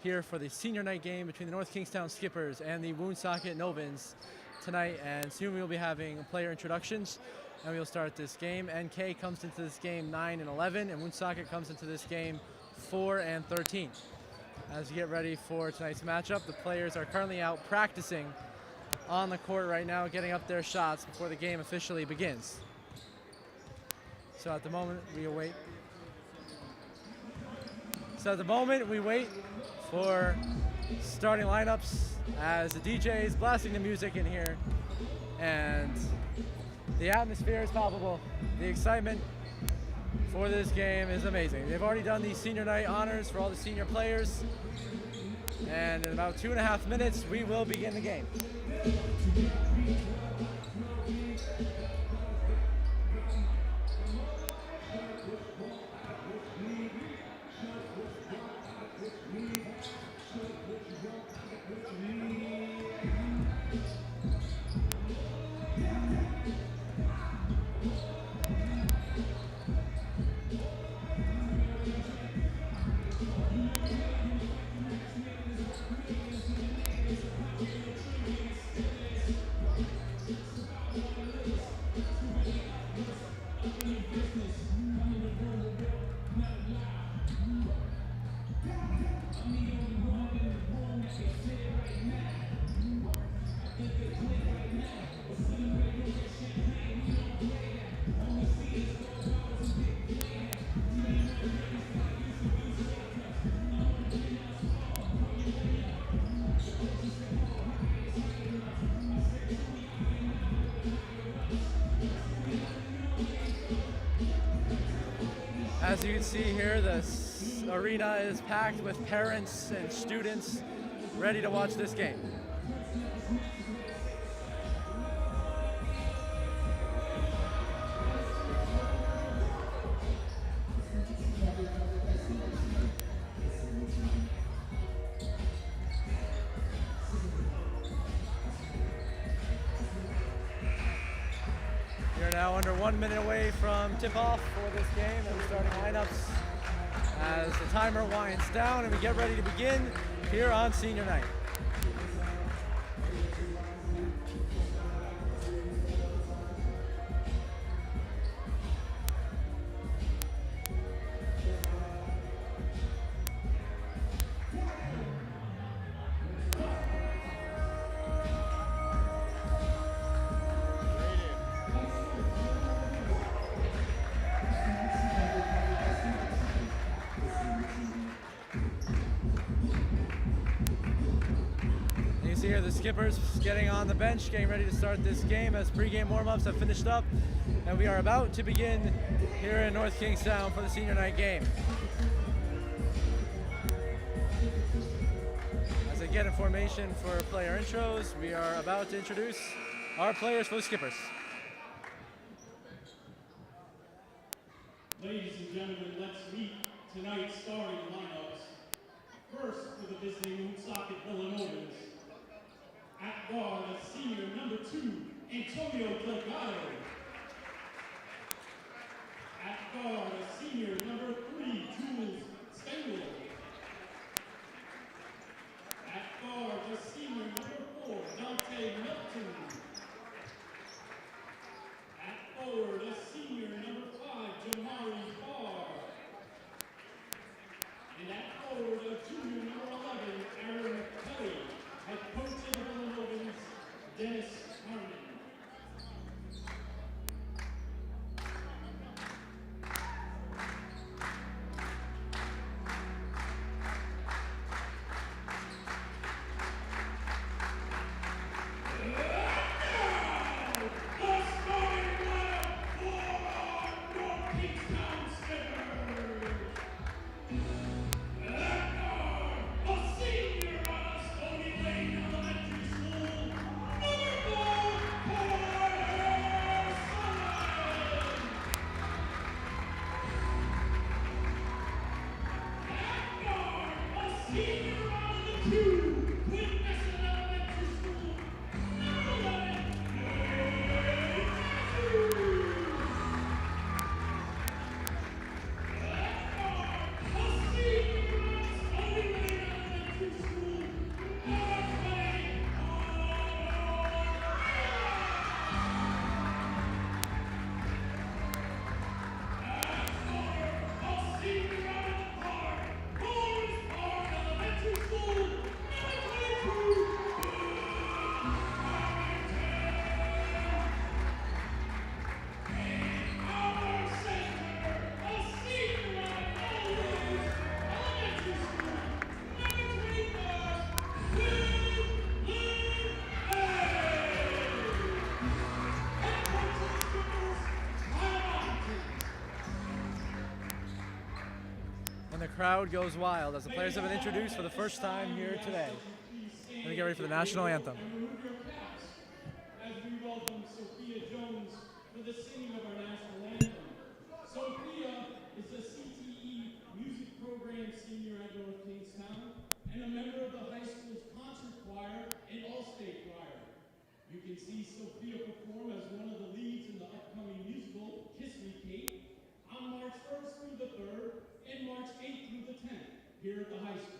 here for the senior night game between the North Kingstown Skippers and the Woonsocket Novans tonight, and soon we will be having player introductions and we will start this game. NK comes into this game 9 and 11, and Woonsocket comes into this game 4 and 13. As we get ready for tonight's matchup, the players are currently out practicing on the court right now, getting up their shots before the game officially begins. So at the moment we wait for starting lineups as the DJ is blasting the music in here, and the atmosphere is palpable. The excitement for this game is amazing. They've already done the senior night honors for all the senior players, and in about 2.5 minutes we will begin the game. As you can see here, the arena is packed with parents and students ready to watch this game. We are now under 1 minute away from tip-off for this game, and we're starting lineups as the timer winds down and we get ready to begin here on senior night. Here, the Skippers getting on the bench, getting ready to start this game as pregame warm-ups have finished up, and we are about to begin here in North Kingstown for the senior night game. As I get in formation for player intros, we are about to introduce our players for the Skippers. Ladies and gentlemen, let's meet tonight's starting lineups. First, for the visiting Woonsocket Villanovans. At guard, a senior number 2, Antonio Delgado. At guard, a senior number 3, Jules Stengel. At guard, a senior number 4, Dante Milton. At forward, a senior number 5, Jamari Barr. And at forward, a junior number 11, Aaron Kelly. Head coach of the Villanovans, Dennis Harmon. crowd goes wild as the players have been introduced for the first time here today. Let me get ready for the national anthem. Remove your caps as we welcome Sophia Jones for the singing of our national anthem. Sophia is a CTE music program senior at North Kingstown and a member of the high school's concert choir and all-state choir. You can see Sophia perform as one of the leads in the upcoming musical Kiss Me Kate on March 1st through the 3rd and March 8th through the 10th here at the high school.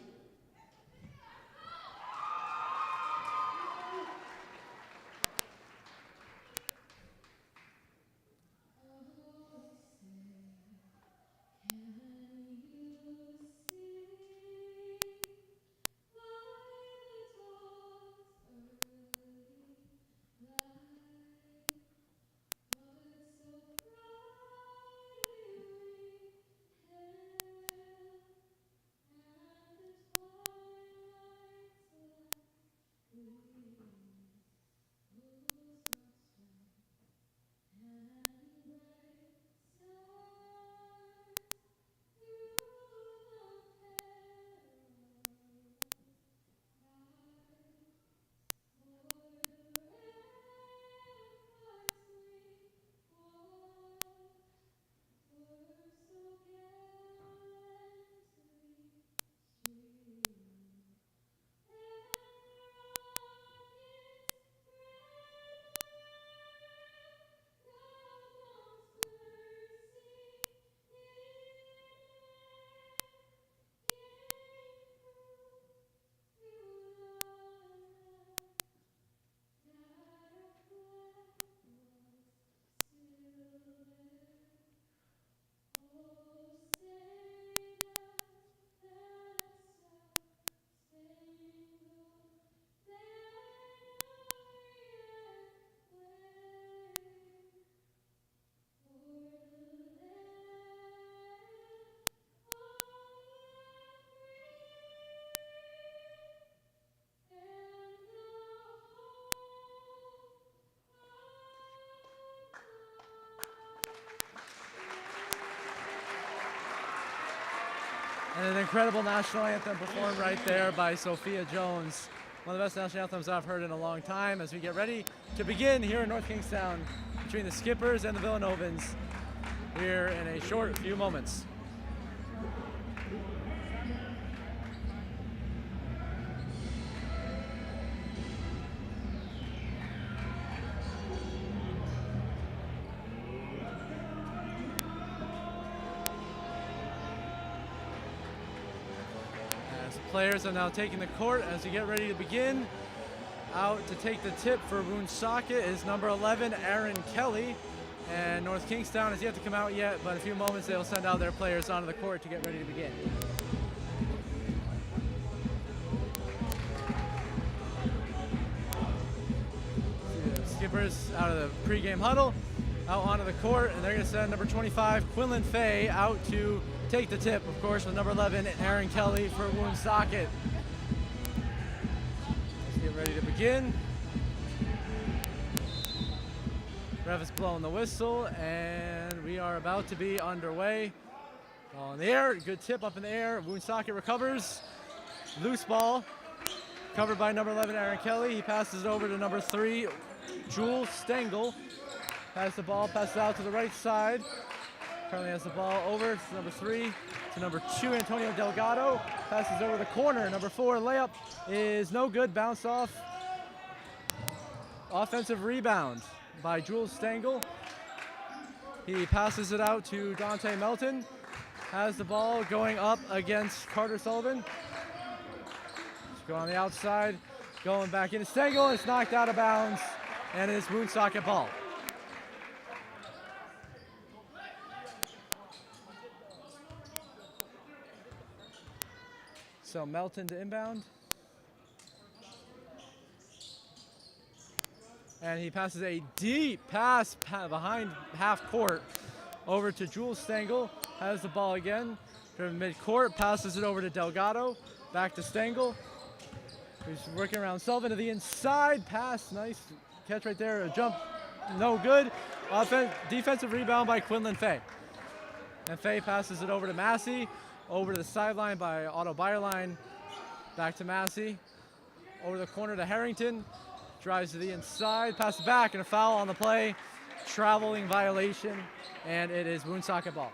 And an incredible national anthem performed right there by Sophia Jones. One of the best national anthems I've heard in a long time as we get ready to begin here in North Kingstown between the Skippers and the Villanovans here in a short few moments. Players are now taking the court as we get ready to begin. Out to take the tip for Woonsocket is number 11, Aaron Kelly. And North Kingstown has yet to come out yet, but in a few moments they'll send out their players onto the court to get ready to begin. Skippers out of the pregame huddle, out onto the court, and they're going to send number 25, Quinlan Fay, out to take the tip, of course, with number 11, Aaron Kelly for Woonsocket. Let's get ready to begin. Ref is blowing the whistle, and we are about to be underway. Ball in the air, good tip up in the air. Woonsocket recovers. Loose ball, covered by number 11, Aaron Kelly. He passes it over to number 3, Jules Stengel. Has the ball, passes out to the right side. Currently has the ball over to number 3, to number 2, Antonio Delgado. Passes over the corner. Number 4, layup is no good. Bounce off. Offensive rebound by Jules Stengel. He passes it out to Dante Melton. Has the ball going up against Carter Sullivan. Let's go on the outside. Going back into Stengel. It's knocked out of bounds. And it's Woonsocket ball. So Melton to inbound. And he passes a deep pass behind half court over to Jules Stengel. Has the ball again. From mid-court, passes it over to Delgado. Back to Stengel. He's working around Sullivan to the inside. Pass, nice catch right there. A jump, no good. Defensive rebound by Quinlan Fay. And Fay passes it over to Massey. over to the sideline by Otto Bayerlein. Back to Massey. Over the corner to Harrington. Drives to the inside, passes back, and a foul on the play. Traveling violation, and it is Woonsocket ball.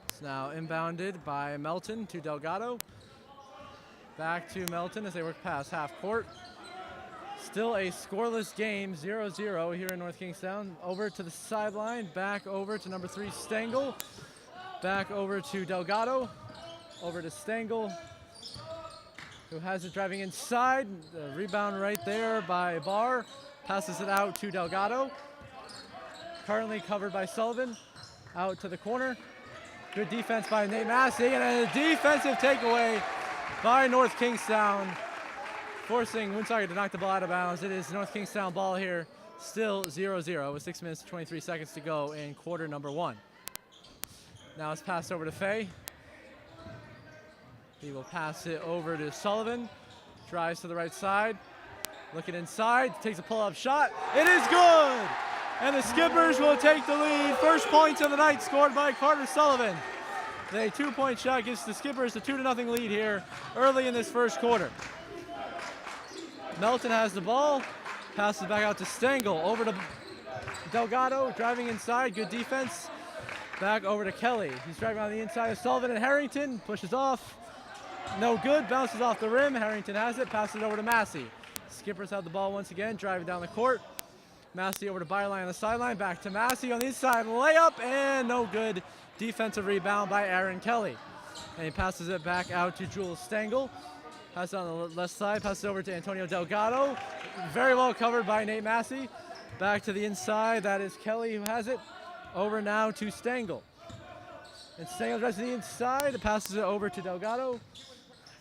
It's now inbounded by Melton to Delgado. Back to Melton as they work past half court. Still a scoreless game, 0-0 here in North Kingstown. Over to the sideline, back over to number 3, Stengel. Back over to Delgado. Over to Stengel, who has it driving inside. The rebound right there by Barr. Passes it out to Delgado. Currently covered by Sullivan. Out to the corner. Good defense by Nate Massey, and a defensive takeaway by North Kingstown, forcing Woonsocket to knock the ball out of bounds. It is North Kingstown ball here, still 0-0 with 6 minutes and 23 seconds to go in quarter number 1. Now it's passed over to Fay. He will pass it over to Sullivan. Drives to the right side. Looking inside, takes a pull-up shot. It is good! And the Skippers will take the lead. First points of the night scored by Carter Sullivan. The 2-point shot gives the Skippers a 2-0 lead here early in this first quarter. Melton has the ball. Passes back out to Stengel. Over to Delgado, driving inside. Good defense. Back over to Kelly. He's driving on the inside of Sullivan and Harrington. Pushes off. No good. Bounces off the rim. Harrington has it. Passes it over to Massey. Skippers have the ball once again. Driving down the court. Massey over to Byerline on the sideline. Back to Massey on the inside. Layup and no good. Defensive rebound by Aaron Kelly. And he passes it back out to Jules Stengel. Passes on the left side. Passes over to Antonio Delgado. Very well covered by Nate Massey. Back to the inside. That is Kelly who has it. Over now to Stengel. And Stengel drives to the inside. Passes it over to Delgado.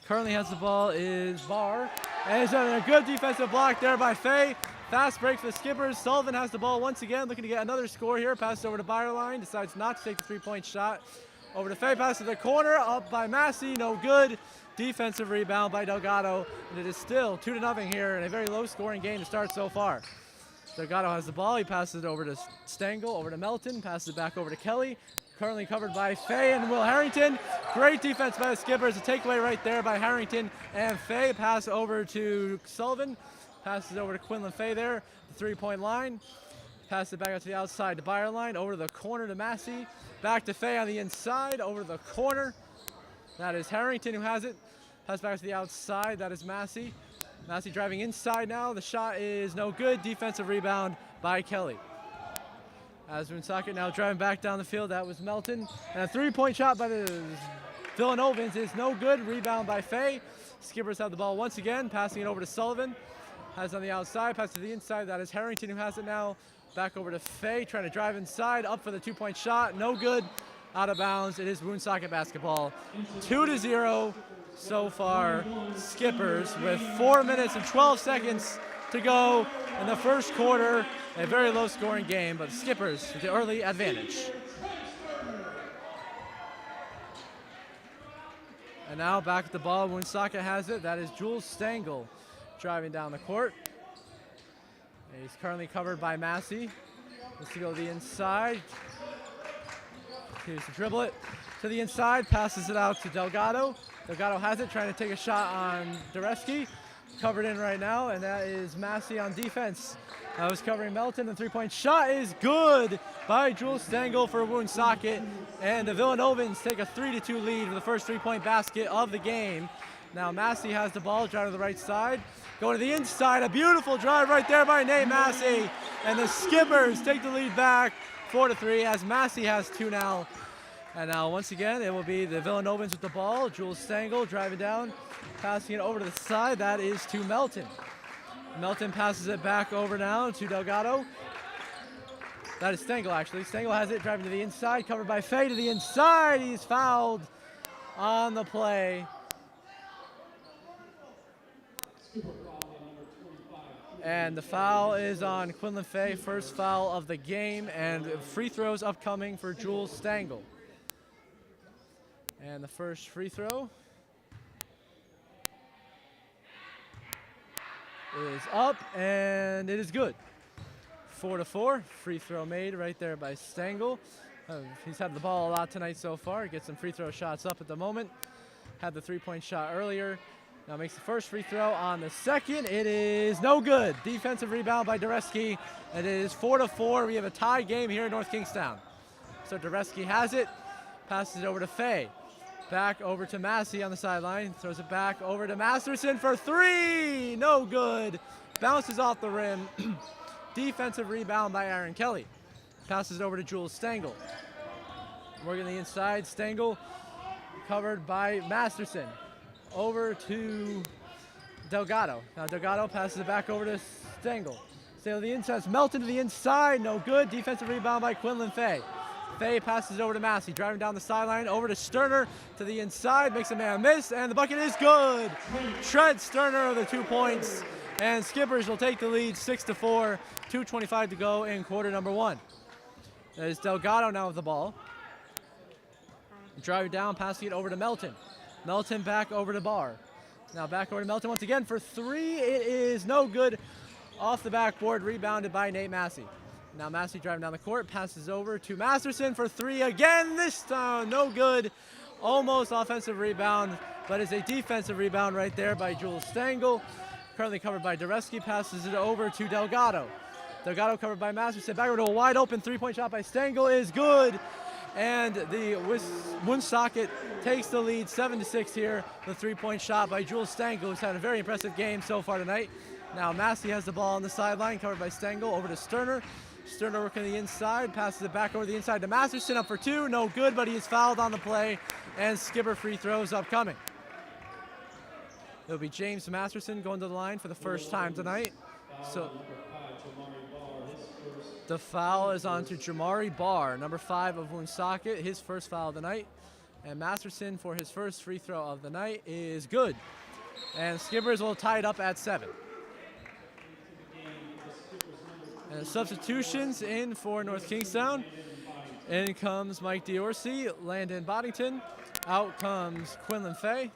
Currently has the ball is Barr. And it's a good defensive block there by Fay. Fast break for the Skippers. Sullivan has the ball once again, looking to get another score here. Passes over to Byerline. Decides not to take the three-point shot. Over to Fay. Pass to the corner. Up by Massey. No good. Defensive rebound by Delgado. And it is still 2-0 here in a very low-scoring game to start so far. Delgado has the ball. He passes it over to Stengel. Over to Melton. Passes it back over to Kelly. Currently covered by Fay and Will Harrington. Great defense by the Skippers. A takeaway right there by Harrington and Fay. Pass over to Sullivan. Passes over to Quinlan Fay there. The three-point line. Passes it back out to the outside to Byerline. Over to the corner to Massey. Back to Fay on the inside. Over to the corner. That is Harrington who has it. Pass back to the outside. That is Massey. Massey driving inside now. The shot is no good. Defensive rebound by Kelly. As Woonsocket now driving back down the field, that was Melton. And a three-point shot by the Villanovans is no good. Rebound by Fay. Skippers have the ball once again, passing it over to Sullivan. Has it on the outside, pass to the inside. That is Harrington who has it now. Back over to Fay, trying to drive inside. Up for the two-point shot, no good. Out of bounds. It is Woonsocket basketball. 2-0 so far. Skippers with 4 minutes and 12 seconds to go in the first quarter. A very low-scoring game, but Skippers with the early advantage. And now back at the ball, Woonsocket has it. That is Jules Stengel driving down the court. And he's currently covered by Massey. Let's go to the inside. Here's to dribble it to the inside, passes it out to Delgado. Delgado has it, trying to take a shot on Dureski. Covered in right now, and that is Massey on defense. That was covering Melton. The three-point shot is good by Jules Stengel for Woonsocket. And the Villanovans take a 3-2 lead for the first three-point basket of the game. Now Massey has the ball, drive to the right side. Going to the inside, a beautiful drive right there by Nate Massey. And the Skippers take the lead back 4-3 as Massey has two now. And now once again, it will be the Villanovans with the ball. Jules Stengel driving down, passing it over to the side. That is to Melton. Melton passes it back over now to Delgado. That is Stengel, actually. Stengel has it, driving to the inside, covered by Fay to the inside. He's fouled on the play. And the foul is on Quinlan Fay, first foul of the game, and free throws upcoming for Jules Stengel. And the first free throw is up, and it is good. 4-4. Free throw made right there by Stengel. He's had the ball a lot tonight so far. Gets some free throw shots up at the moment. Had the three-point shot earlier. Now makes the first free throw on the second. It is no good. Defensive rebound by Dureski. It is 4-4. We have a tie game here in North Kingstown. So Dureski has it. Passes it over to Fay. Back over to Massey on the sideline. Throws it back over to Masterson for three. No good. Bounces off the rim. Defensive rebound by Aaron Kelly. Passes it over to Jules Stengel. Working the inside. Stengel covered by Masterson. Over to Delgado. Now Delgado passes it back over to Stengel. Stengel to the inside. Melton to the inside. No good. Defensive rebound by Quinlan Fay. Fay passes it over to Massey, driving down the sideline, over to Sterner to the inside, makes a man miss, and the bucket is good. Trent Sterner with the 2 points, and Skippers will take the lead 6-4, 2:25 to go in quarter number one. There's Delgado now with the ball. Driving down, passing it over to Melton. Melton back over to Barr. Now back over to Melton once again for three. It is no good. Off the backboard, rebounded by Nate Massey. Now Massey driving down the court, passes over to Masterson for three again. This time, no good. Almost offensive rebound, but it's a defensive rebound right there by Jules Stengel. Currently covered by Dureski, passes it over to Delgado. Delgado covered by Masterson. Back over to a wide open three-point shot by Stengel is good. And the Woonsocket takes the lead 7-6 here. The three-point shot by Jules Stengel, who's had a very impressive game so far tonight. Now Massey has the ball on the sideline, covered by Stengel, over to Sterner. Sterner working the inside, passes it back over the inside to Masterson, up for two, no good, but he is fouled on the play, and Skipper free throws upcoming. It'll be James Masterson going to the line for the first time tonight. So the foul is on to Jamari Barr, number 5 of Woonsocket, his first foul of the night. And Masterson for his first free throw of the night is good. And Skippers will tie it up at 7. And substitutions in for North Kingstown. In comes Mike Diorsi, Landon Boddington. Out comes Quinlan Fay.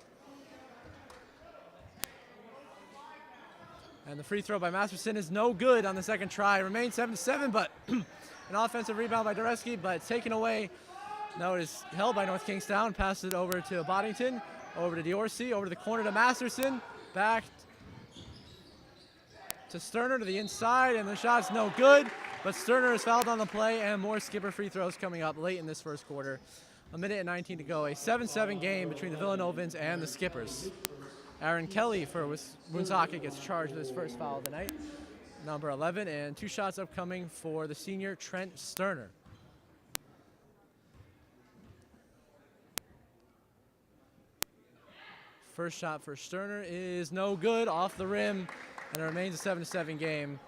And the free throw by Masterson is no good on the second try. Remains 7-7, but an offensive rebound by Dureski, but it's taken away. No, it is held by North Kingstown. Passes it over to Boddington, over to Diorsi, over to the corner to Masterson. Back to Sterner to the inside, and the shot's no good, but Sterner is fouled on the play, and more Skipper free throws coming up late in this first quarter. 1:19 to go. A 7-7 game between the Villanovans and the Skippers. Aaron Kelly for Woonsocket gets charged with his first foul of the night, number 11, and 2 shots upcoming for the senior Trent Sterner. First shot for Sterner is no good, off the rim, and it remains a 7-7 game.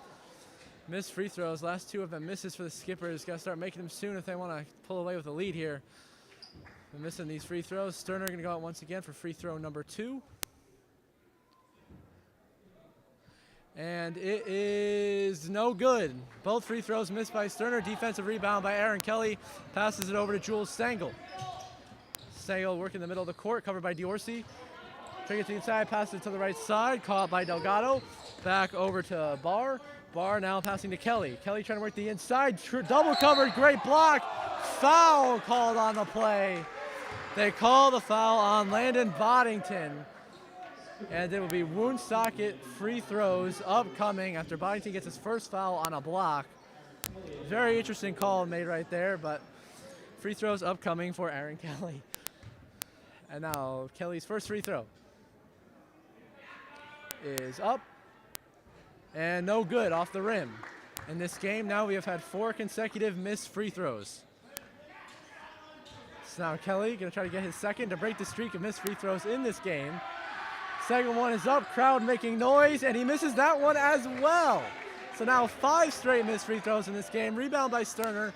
Missed free throws, last 2 of them misses for the Skippers. Got to start making them soon if they want to pull away with a lead here. They're missing these free throws. Sterner going to go out once again for free throw number 2. And it is no good. Both free throws missed by Sterner. Defensive rebound by Aaron Kelly. Passes it over to Jules Stengel. Stengel working the middle of the court, covered by Diorsi. Take it to the inside, passes it to the right side, caught by Delgado. Back over to Barr. Barr now passing to Kelly. Kelly trying to work the inside, double covered, great block. Foul called on the play. They call the foul on Landon Boddington. And it will be Woonsocket free throws upcoming after Boddington gets his first foul on a block. Very interesting call made right there, but free throws upcoming for Aaron Kelly. And now Kelly's first free throw is up and no good, off the rim. In this game now we have had 4 consecutive missed free throws. So now Kelly going to try to get his second to break the streak of missed free throws in this game. Second one is up, crowd making noise, and he misses that one as well. So now 5 straight missed free throws in this game. Rebound by Sterner.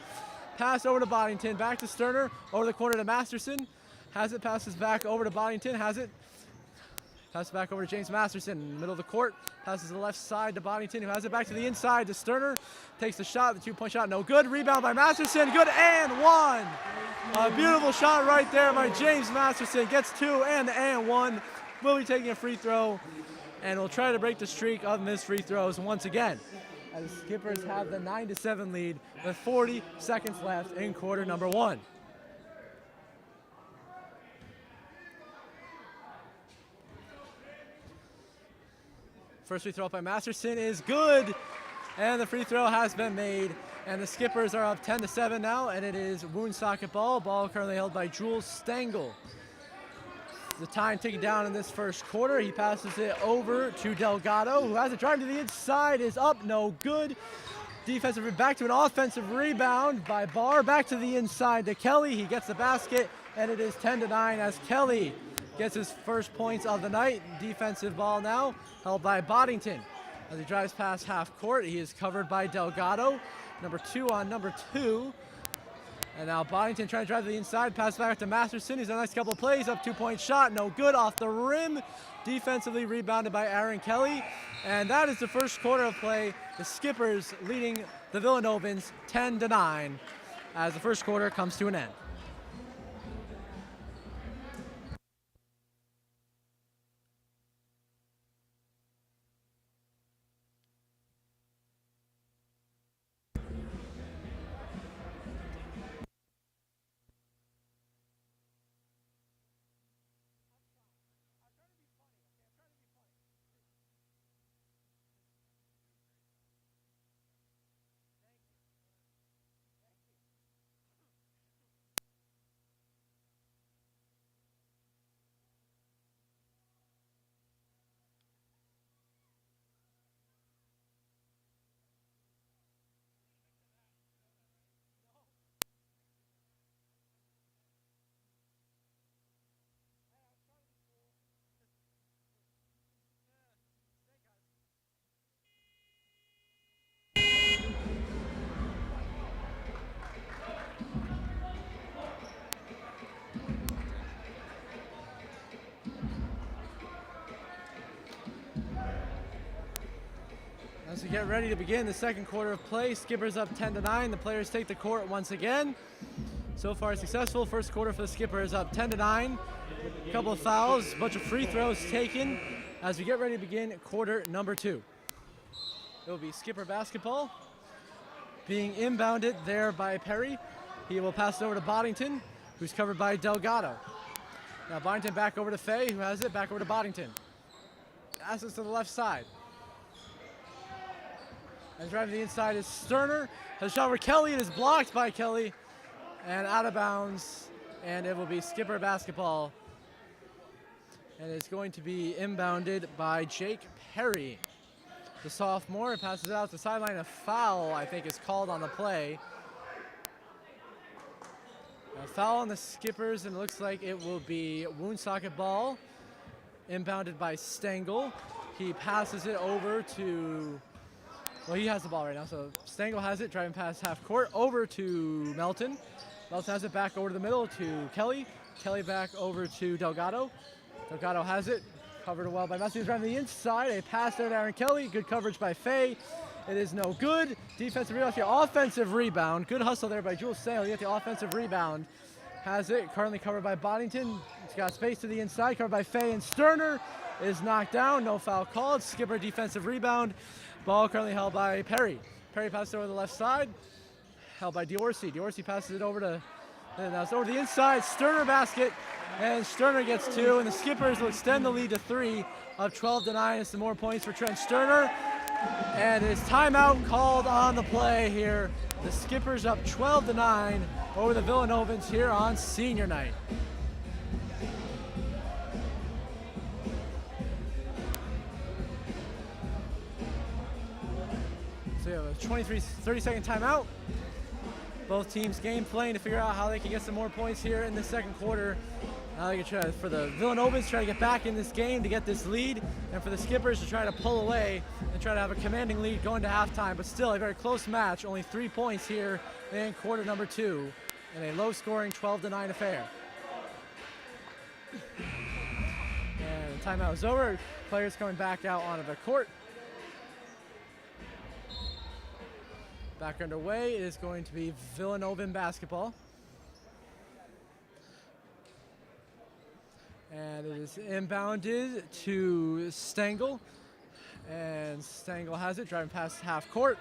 Pass over to Boddington, back to Sterner, over the corner to Masterson. Has it, passes back over to Boddington, has it. Passes back over to James Masterson, in the middle of the court. Passes to the left side to Boddington, who has it back to the inside to Sterner. Takes the shot, the 2-point shot, no good. Rebound by Masterson, good, and 1. A beautiful shot right there by James Masterson. Gets 2 and 1. Will be taking a free throw, and will try to break the streak of missed free throws once again. as the Skippers have the 9-7 lead with 40 seconds left in quarter number 1. First free throw up by Masterson is good, and the free throw has been made, and the Skippers are up 10-7 now, and it is Woonsocket ball. Ball currently held by Jules Stengel. The time ticking down in this first quarter. He passes it over to Delgado, who has it drive to the inside, is up, no good. Defensive, back to an offensive rebound by Barr, back to the inside to Kelly. He gets the basket, and it is 10-9 as Kelly gets his first points of the night. Defensive ball now held by Boddington. As he drives past half court, he is covered by Delgado. Number 2 on number 2. And now Boddington trying to drive to the inside, pass back to Masterson. He's done a nice couple of plays, up 2-point shot, no good, off the rim. Defensively rebounded by Aaron Kelly. And that is the first quarter of play. The Skippers leading the Villanovans 10-9 as the first quarter comes to an end. As we get ready to begin the second quarter of play, Skippers up 10-9. The players take the court once again. So far successful. First quarter for the Skippers up 10-9. A couple of fouls, a bunch of free throws taken as we get ready to begin quarter number 2. It will be Skipper basketball being inbounded there by Perry. He will pass it over to Boddington, who's covered by Delgado. Now Boddington back over to Fay, who has it, back over to Boddington. Passes to the left side. And driving to the inside is Sterner. Has a shot over Kelly. It is blocked by Kelly and out of bounds. And it will be Skipper basketball. And it's going to be inbounded by Jake Perry. The sophomore passes it out to the sideline. A foul, I think, is called on the play. A foul on the Skippers, and it looks like it will be Woonsocket ball. Inbounded by Stengel. He passes it over to... Well, he has the ball right now, so Stengel has it, driving past half court, over to Melton. Melton has it back over the middle to Kelly. Kelly back over to Delgado. Delgado has it, covered well by Messi. He's driving the inside, a pass there to Aaron Kelly. Good coverage by Fay. It is no good. Defensive rebound, the offensive rebound. Good hustle there by Jules Stengel. He got the offensive rebound. Has it, currently covered by Boddington. He's got space to the inside, covered by Fay, and Sterner is knocked down. No foul called. Skipper defensive rebound. Ball currently held by Perry. Perry passes over the left side, held by Diorsi. Diorsi passes it over to, and now it's over the inside. Sterner basket, and Sterner gets 2, and the Skippers will extend the lead to 3 of 12-9. It's some more points for Trent Sterner, and it's timeout called on the play here. The Skippers up 12-9 over the Villanovans here on senior night. So we have a 30-second timeout. Both teams game playing to figure out how they can get some more points here in the second quarter. They can try, for the Villanovans, try to get back in this game to get this lead, and for the Skippers to try to pull away and try to have a commanding lead going to halftime. But still a very close match. Only 3 points here in quarter number 2, in a low-scoring 12-9 affair. And the timeout is over. Players coming back out onto the court. Back underway, it is going to be Villanovan basketball. And it is inbounded to Stengel. And Stengel has it, driving past half court.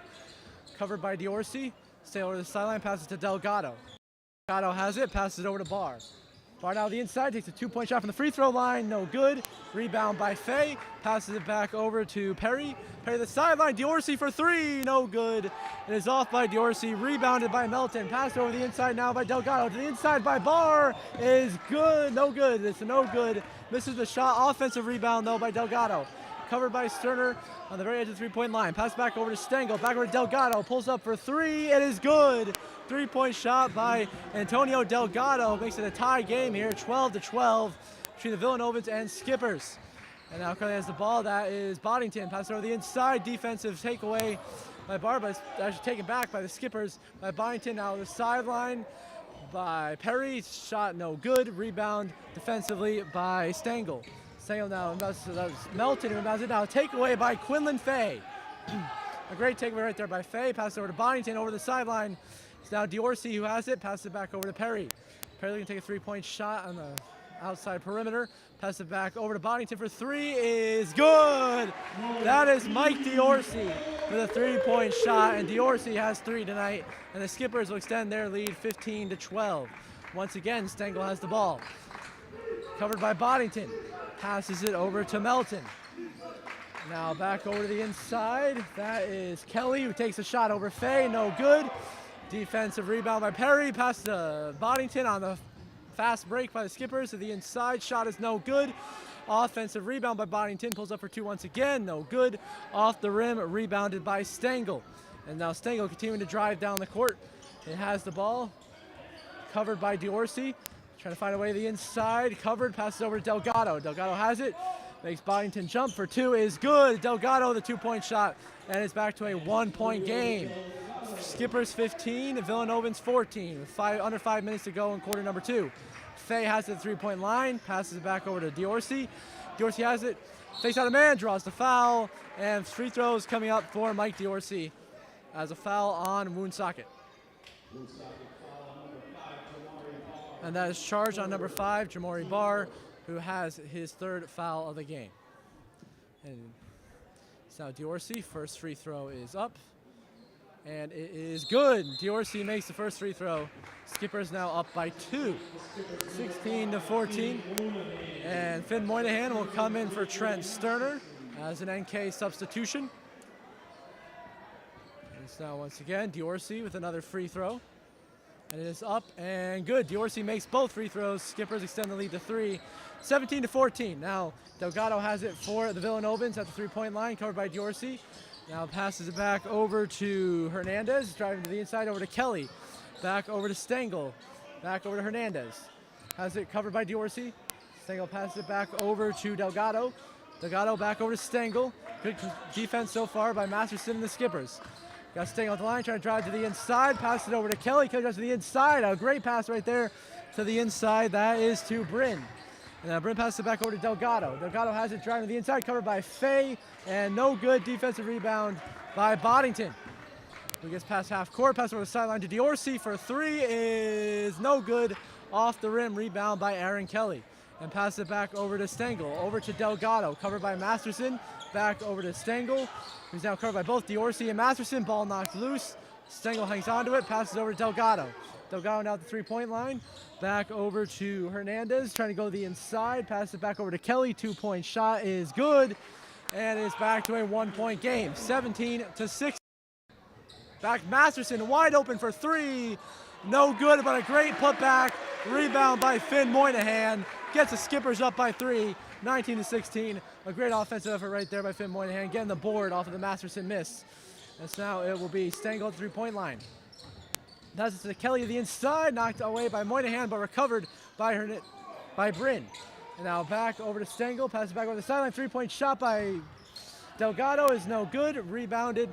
Covered by Diorsi. Stay over the sideline, passes to Delgado. Delgado has it, passes it over to Barr. Barr now the inside, takes a 2-point shot from the free throw line, no good. Rebound by Fay, passes it back over to Perry. Perry the sideline, Diorsi for three, no good. It is off by Diorsi, rebounded by Melton. Passed over the inside now by Delgado. To the inside by Barr, is good, no good. It's a no good. Misses the shot, offensive rebound though by Delgado. Covered by Sterner on the very edge of the three-point line. Pass back over to Stengel, back over to Delgado, pulls up for three, it is good. 3-point shot by Antonio Delgado, makes it a tie game here, 12-12 between the Villanovans and Skippers. And now currently has the ball, that is Boddington, passes over the inside, defensive takeaway by Barr, but it's actually taken back by the Skippers by Boddington. Now the sideline by Perry, shot no good, rebound defensively by Stengel. Stengel now inbounds to Melton, who inbounds it now. Takeaway by Quinlan Fay. A great takeaway right there by Fay. Pass over to Boddington over the sideline. It's now Diorsi who has it. Passes it back over to Perry. Perry can take a 3-point shot on the outside perimeter. Pass it back over to Boddington for three is good. That is Mike Diorsi with a 3-point shot, and Diorsi has three tonight. And the Skippers will extend their lead 15-12. Once again, Stengel has the ball. Covered by Boddington. Passes it over to Melton. Now back over to the inside. That is Kelly who takes a shot over Fay. No good. Defensive rebound by Perry. Pass to Boddington on the fast break by the Skippers to the inside. Shot is no good. Offensive rebound by Boddington. Pulls up for two once again. No good. Off the rim. Rebounded by Stengel. And now Stengel continuing to drive down the court. It has the ball. Covered by Diorsi. Trying to find a way to the inside, covered, passes over to Delgado. Delgado has it, makes Boddington jump for two, is good. Delgado, the 2-point shot, and it's back to a 1-point game. Skippers 15, Villanovans 14, with under 5 minutes to go in quarter number 2. Fay has it at the 3-point line, passes it back over to Diorsi. Diorsi has it, fakes out a man, draws the foul, and free throws coming up for Mike Diorsi as a foul on Woonsocket. And that is charged on number 5, Jamori Barr, who has his third foul of the game. And it's now Diorsi. First free throw is up. And it is good. Diorsi makes the first free throw. Skippers now up by 2, 16-14. And Finn Moynihan will come in for Trent Sterner as an NK substitution. And it's now once again Diorsi with another free throw. And it is up and good. Diorsi makes both free throws. Skippers extend the lead to 3, 17-14. Now Delgado has it for the Villanovans at the 3-point line, covered by Diorsi. Now passes it back over to Hernandez, driving to the inside over to Kelly. Back over to Stengel. Back over to Hernandez. Has it covered by Diorsi. Stengel passes it back over to Delgado. Delgado back over to Stengel. Good defense so far by Masterson and the Skippers. Got Stengel at the line, trying to drive to the inside. Pass it over to Kelly. Kelly goes to the inside. A great pass right there to the inside. That is to Bryn. And now Bryn passes it back over to Delgado. Delgado has it driving to the inside, covered by Fay. And no good defensive rebound by Boddington. Who gets past half court. Pass over the sideline to Diorsi for three is no good. Off the rim, rebound by Aaron Kelly. And pass it back over to Stengel. Over to Delgado, covered by Masterson. Back over to Stengel, who's now covered by both Diorsi and Masterson. Ball knocked loose. Stengel hangs onto it, passes over to Delgado. Delgado now at the 3-point line. Back over to Hernandez, trying to go to the inside. Pass it back over to Kelly. 2-point shot is good. And it's back to a 1-point game, 17-6. Back Masterson, wide open for three. No good, but a great putback. Rebound by Finn Moynihan. Gets the Skippers up by 3, 19-16. A great offensive effort right there by Finn Moynihan, getting the board off of the Masterson miss. And so now it will be Stengel at the 3-point line. That's it to Kelly to the inside, knocked away by Moynihan, but recovered by Bryn. And now back over to Stengel, passes back over the sideline. 3-point shot by Delgado is no good. Rebounded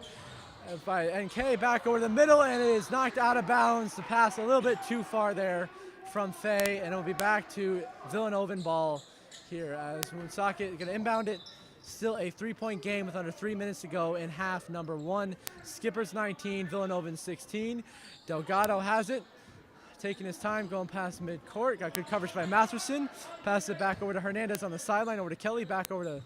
by NK, back over the middle, and it is knocked out of bounds. The pass a little bit too far there from Fay, and it will be back to Villanovan ball here as Woonsocket going to inbound it. Still a 3-point game with under 3 minutes to go in half number 1. Skippers 19, Villanovan 16. Delgado has it, taking his time, going past midcourt. Got good coverage by Masterson. Passes it back over to Hernandez on the sideline, over to Kelly, back over to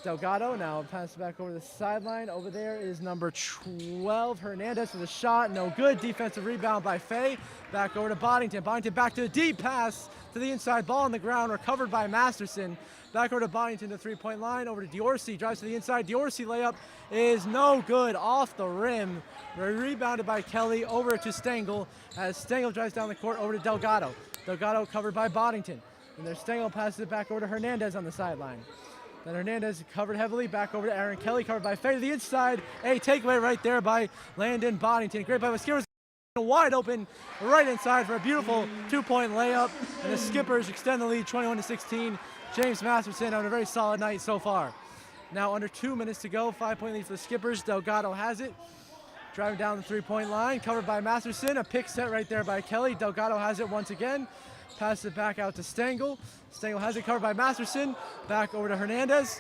Delgado now pass it back over the sideline. Over there is number 12, Hernandez with a shot. No good. Defensive rebound by Fay. Back over to Boddington. Boddington back to the deep pass to the inside. Ball on the ground. Recovered by Masterson. Back over to Boddington, the three-point line. Over to Diorsi. Drives to the inside. Diorsi layup is no good. Off the rim. Rebounded by Kelly. Over to Stengel. As Stengel drives down the court over to Delgado. Delgado covered by Boddington. And their Stengel passes it back over to Hernandez on the sideline. Then Hernandez covered heavily, back over to Aaron Kelly, covered by Fay to the inside. A takeaway right there by Landon Boddington. Great by the Skippers, wide open right inside for a beautiful two-point layup. And the Skippers extend the lead 21-16. James Masterson on a very solid night so far. Now under 2 minutes to go, 5-point lead for the Skippers. Delgado has it. Driving down the three-point line, covered by Masterson. A pick set right there by Kelly. Delgado has it once again. Passes it back out to Stengel. Stengel has it covered by Masterson. Back over to Hernandez.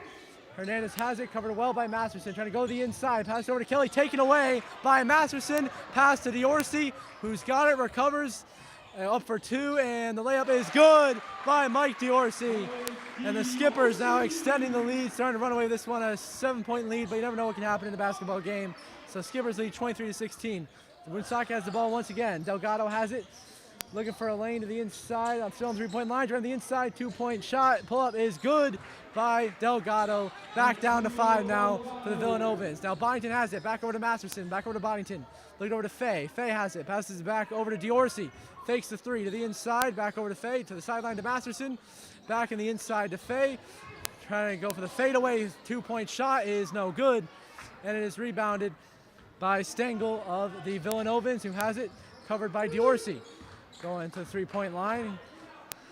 Hernandez has it covered well by Masterson. Trying to go to the inside. Pass over to Kelly. Taken away by Masterson. Pass to Diorsi, who's got it. Recovers. Up for two. And the layup is good by Mike Diorsi. And the Skippers now extending the lead. Starting to run away with this one. A 7-point lead. But you never know what can happen in the basketball game. So Skippers lead 23-16. Woonsocket has the ball once again. Delgado has it. Looking for a lane to the inside. I'm still on the three-point line. Driving the inside. Two-point shot. Pull-up is good by Delgado. Back down to 5 now for the Villanovans. Now Boddington has it. Back over to Masterson. Back over to Boddington. Looking over to Fay. Fay has it. Passes it back over to Diorsi. Fakes the three to the inside. Back over to Fay. To the sideline to Masterson. Back in the inside to Fay. Trying to go for the fadeaway. Two-point shot is no good. And it is rebounded by Stengel of the Villanovans, who has it covered by Diorsi. Going to the three-point line.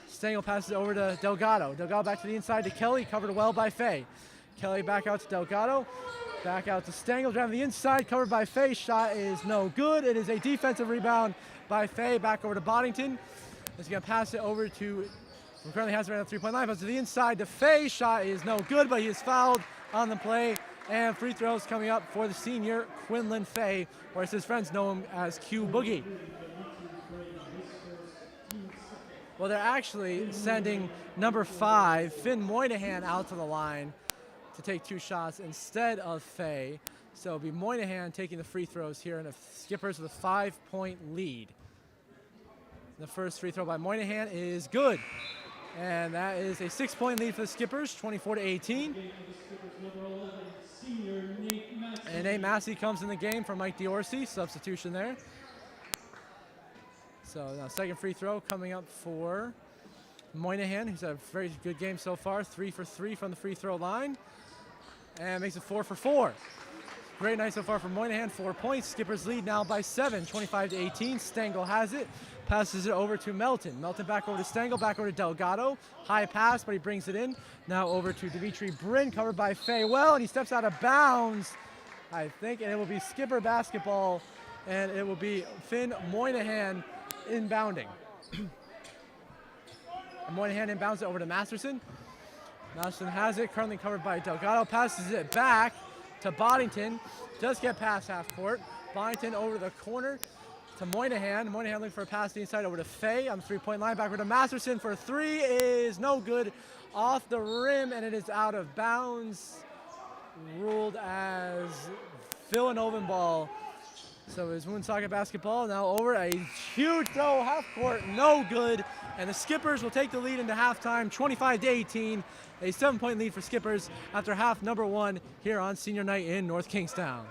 Stengel passes it over to Delgado. Delgado back to the inside to Kelly, covered well by Fay. Kelly back out to Delgado. Back out to Stengel, driving the inside, covered by Fay. Shot is no good. It is a defensive rebound by Fay. Back over to Boddington. He's going to pass it over to, who currently has it right on the three-point line, but to the inside to Fay. Shot is no good, but he is fouled on the play. And free throws coming up for the senior, Quinlan Fay, or as his friends know him as Q Boogie. Well, they're actually sending number 5, Finn Moynihan, out to the line to take 2 shots instead of Fay. So it'll be Moynihan taking the free throws here, and the Skippers with a 5-point lead. The first free throw by Moynihan is good. And that is a 6-point lead for the Skippers, 24-18. And Nate Massey comes in the game for Mike Diorsi, substitution there. So now second free throw coming up for Moynihan, who's had a very good game so far. 3 for 3 from the free throw line. And makes it 4 for 4. Great night so far for Moynihan, 4 points. Skippers lead now by 7, 25-18. Stengel has it, passes it over to Melton. Melton back over to Stengel, back over to Delgado. High pass, but he brings it in. Now over to Dimitri Brin, covered by Fay well, and he steps out of bounds, I think, and it will be Skipper basketball, and it will be Finn Moynihan inbounding. Moynihan inbounds it over to Masterson. Masterson has it, currently covered by Delgado, passes it back to Boddington, does get past half court. Boddington over the corner to Moynihan. Moynihan looking for a pass to the inside over to Fay on the three-point line. Backward to Masterson for 3 is no good. Off the rim, and it is out of bounds. Ruled as Villanovan ball. So it's Woonsocket basketball now over. A huge throw, half court, no good. And the Skippers will take the lead into halftime, 25-18. A 7-point lead for Skippers after half number 1 here on senior night in North Kingstown.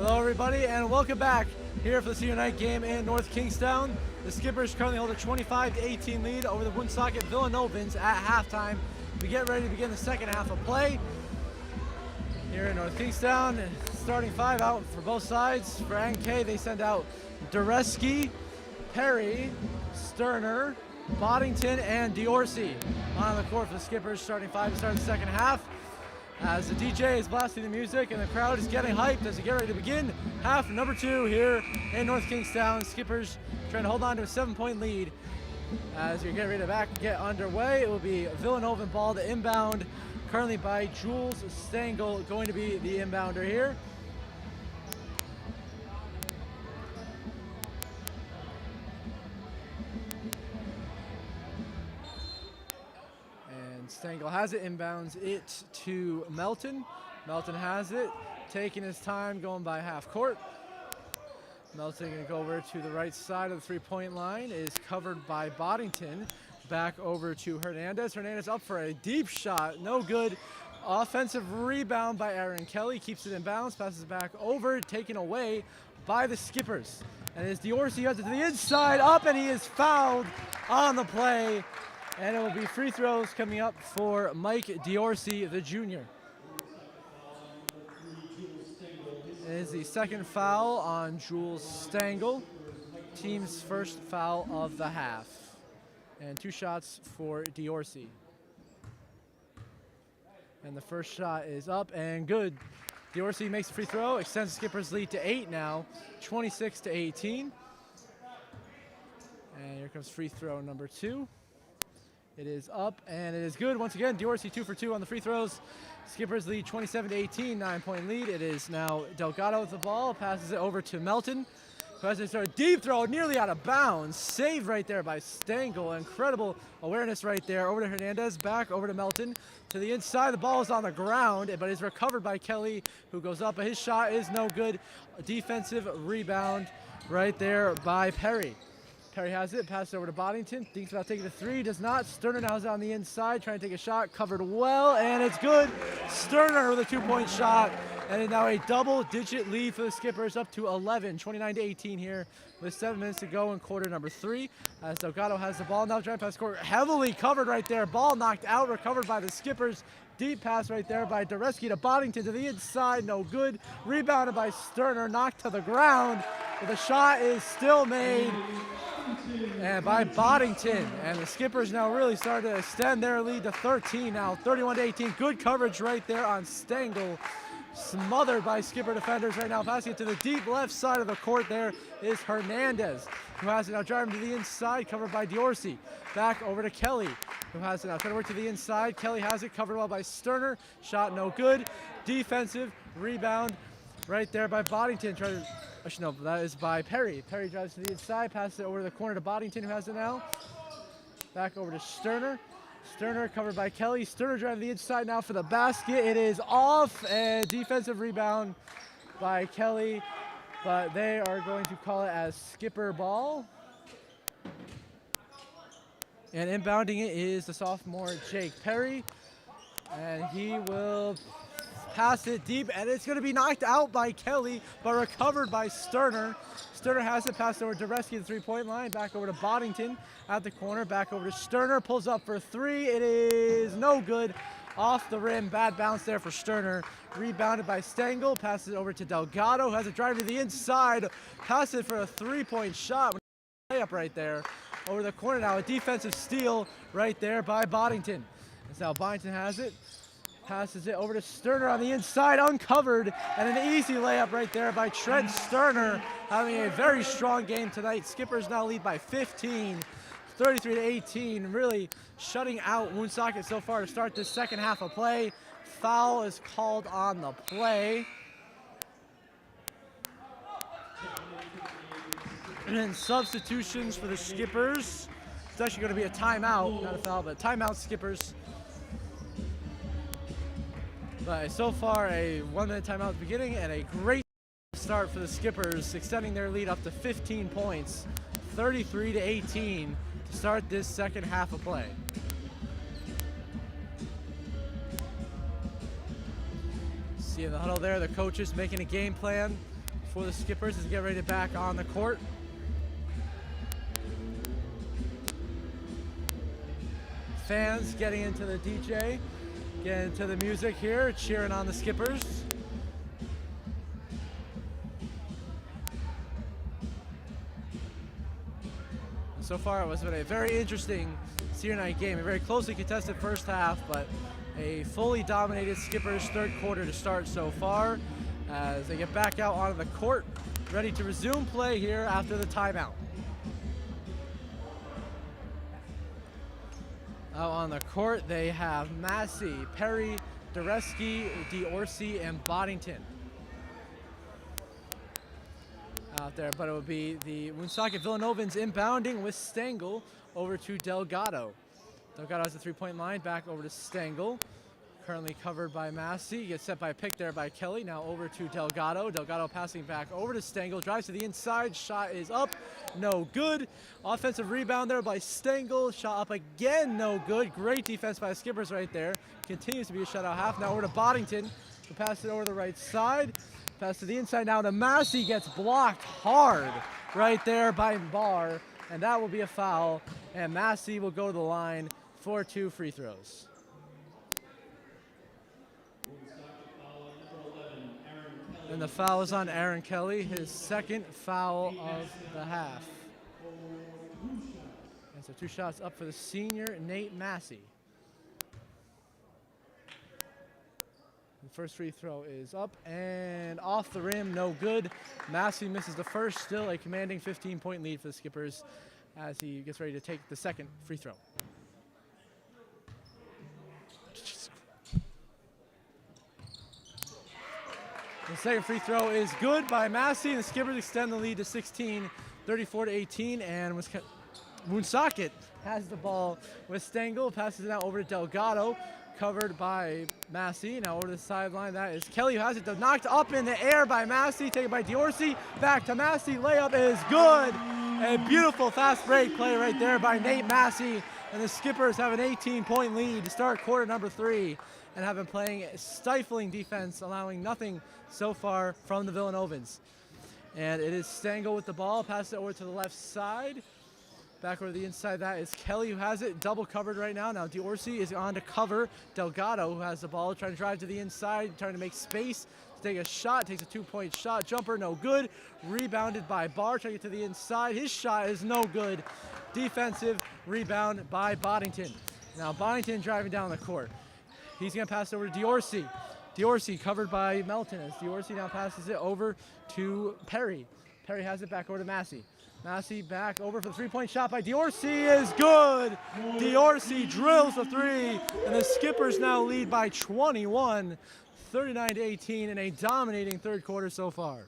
Hello everybody and welcome back here for the senior night game in North Kingstown. The Skippers currently hold a 25-18 lead over the Woonsocket Villanovans at halftime. We get ready to begin the second half of play here in North Kingstown. Starting five out for both sides. For NK, they send out Dureski, Perry, Sterner, Boddington, and Diorsi on the court for the Skippers. Starting five to start the second half. As the DJ is blasting the music and the crowd is getting hyped as we get ready to begin half number 2 here in North Kingstown. Skippers trying to hold on to a 7-point lead. As we get ready to get underway, it will be Villanovan ball to inbound, currently by Jules Stengel, going to be the inbounder here. Stengel has it, inbounds it to Melton. Melton has it, taking his time, going by half court. Melton going to go over to the right side of the three-point line, is covered by Boddington. Back over to Hernandez. Hernandez up for a deep shot, no good. Offensive rebound by Aaron Kelly, keeps it in bounds, passes back over, taken away by the Skippers. And as Diorsi has it to the inside, up, and he is fouled on the play. And it will be free throws coming up for Mike Diorsi, the junior. It is the second foul on Jules Stengel, team's first foul of the half. And 2 shots for Diorsi. And the first shot is up and good. Diorsi makes a free throw, extends the Skippers' lead to 8 now, 26-18. And here comes free throw number 2. It is up and it is good. Once again, Diorsi 2 for 2 on the free throws. Skippers lead 27-18, 9-point lead. It is now Delgado with the ball, passes it over to Melton. President started deep throw, nearly out of bounds. Saved right there by Stengel. Incredible awareness right there. Over to Hernandez, back over to Melton. To the inside, the ball is on the ground, but is recovered by Kelly, who goes up, but his shot is no good. A defensive rebound right there by Perry. Perry has it, passes over to Boddington, thinks about taking the 3, does not. Sterner now is on the inside, trying to take a shot, covered well, and it's good. Sterner with a 2-point shot, and now a double-digit lead for the Skippers, up to 11, 29-18 here, with 7 minutes to go in quarter number 3. As Delgado has the ball, now trying to pass court, heavily covered right there, ball knocked out, recovered by the Skippers. Deep pass right there by Dureski to Boddington to the inside, no good. Rebounded by Sterner, knocked to the ground, but the shot is still made. And by Boddington, and the Skippers now really started to extend their lead to 13 now, 31-18. Good coverage right there on Stengel, smothered by Skipper defenders right now. Passing it to the deep left side of the court, there is Hernandez, who has it now, driving to the inside, covered by Diorsi. Back over to Kelly, who has it now, trying to work to the inside. Kelly has it, covered well by Sterner, shot no good. Defensive rebound right there by Boddington, trying to, actually no, that is by Perry. Perry drives to the inside, passes it over to the corner to Boddington, who has it now. Back over to Sterner. Sterner covered by Kelly. Sterner driving to the inside now for the basket. It is off, and defensive rebound by Kelly, but they are going to call it as Skipper ball. And inbounding it is the sophomore Jake Perry, and he will pass it deep, and it's going to be knocked out by Kelly, but recovered by Sterner. Sterner has it, passed over to Dureski at the 3-point line, back over to Boddington at the corner, back over to Sterner, pulls up for 3, it is no good. Off the rim, bad bounce there for Sterner. Rebounded by Stengel, passes it over to Delgado, who has it driving to the inside, passes it for a 3-point shot. Layup right there over the corner now, a defensive steal right there by Boddington. As now Boddington has it. Passes it over to Sterner on the inside, uncovered, and an easy layup right there by Trent Sterner, having a very strong game tonight. Skippers now lead by 15, 33-18, really shutting out Woonsocket so far to start this second half of play. Foul is called on the play. And then substitutions for the Skippers. It's actually going to be a timeout, not a foul, but timeout Skippers. But so far, a 1-minute timeout at the beginning and a great start for the Skippers, extending their lead up to 15 points, 33-18 to start this second half of play. See in the huddle there, the coaches making a game plan for the Skippers as they get ready to back on the court. Fans getting into the DJ, getting into the music here, cheering on the Skippers. So far, it was a very interesting senior night game, a very closely contested first half, but a fully dominated Skippers third quarter to start so far as they get back out onto the court, ready to resume play here after the timeout. Out on the court, they have Massey, Perry, Doreski, D'Orsi, and Boddington out there, but it will be the Woonsocket Villanovans inbounding with Stengel over to Delgado. Delgado has the three-point line, back over to Stengel. Currently covered by Massey, gets set by a pick there by Kelly, now over to Delgado. Delgado passing back over to Stengel, drives to the inside, shot is up, no good. Offensive rebound there by Stengel, shot up again, no good. Great defense by the Skippers right there. Continues to be a shutout half, now over to Boddington, who passes it over the right side. Pass to the inside now to Massey, gets blocked hard right there by Barr, and that will be a foul, and Massey will go to the line for 2 free throws. And the foul is on Aaron Kelly, his second foul of the half. And so 2 shots up for the senior, Nate Massey. The first free throw is up and off the rim, no good. Massey misses the first, still a commanding 15-point lead for the Skippers as he gets ready to take the second free throw. The second free throw is good by Massey, and the Skippers extend the lead to 16, 34-18, and Woonsocket has the ball with Stengel, passes it out over to Delgado, covered by Massey. Now over to the sideline, that is Kelly who has it knocked up in the air by Massey, taken by D'Orsi, back to Massey, layup is good. A beautiful fast break play right there by Nate Massey, and the Skippers have an 18-point lead to start quarter number 3 and have been playing stifling defense, allowing nothing so far from the Villanovans. And it is Stengel with the ball, passes it over to the left side. Back over the inside, that is Kelly who has it, double covered right now. Now D'Orsi is on to cover Delgado, who has the ball, trying to drive to the inside, trying to make space to take a shot, takes a 2-point shot, jumper, no good. Rebounded by Barr, trying to get to the inside. His shot is no good. Defensive rebound by Boddington. Now Boddington driving down the court. He's gonna pass it over to D'Orsi. D'Orsi covered by Melton as D'Orsi now passes it over to Perry. Perry has it back over to Massey. Massey back over for the 3-point shot by D'Orsi is good. D'Orsi drills the 3, and the Skippers now lead by 21, 39-18 in a dominating third quarter so far.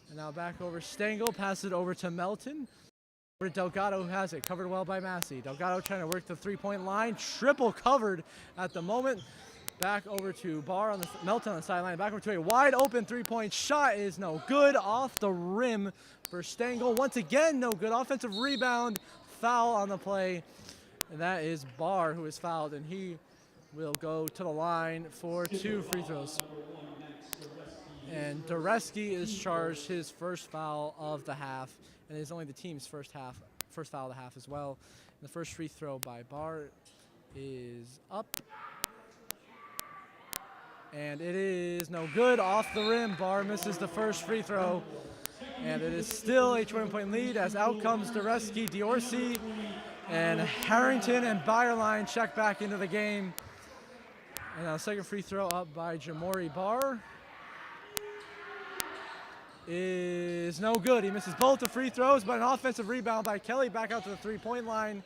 And now back over Stengel, pass it over to Melton. Over to Delgado, who has it, covered well by Massey. Delgado trying to work the 3-point line, triple covered at the moment. Back over to Barr on the Melton on the sideline. Back over to a wide open 3-point shot is no good. Off the rim for Stengel. Once again, no good. Offensive rebound, foul on the play. And that is Barr who is fouled, and he will go to the line for 2 free throws. And Doreski is charged his first foul of the half, and it is only the team's first foul of the half as well. And the first free throw by Barr is up. And it is no good, off the rim. Barr misses the first free throw. And it is still a 20-point lead as out comes Doreski, D'Orsi, and Harrington and Bayerline check back into the game. And now second free throw up by Jamori Barr is no good. He misses both the free throws, but an offensive rebound by Kelly back out to the 3-point line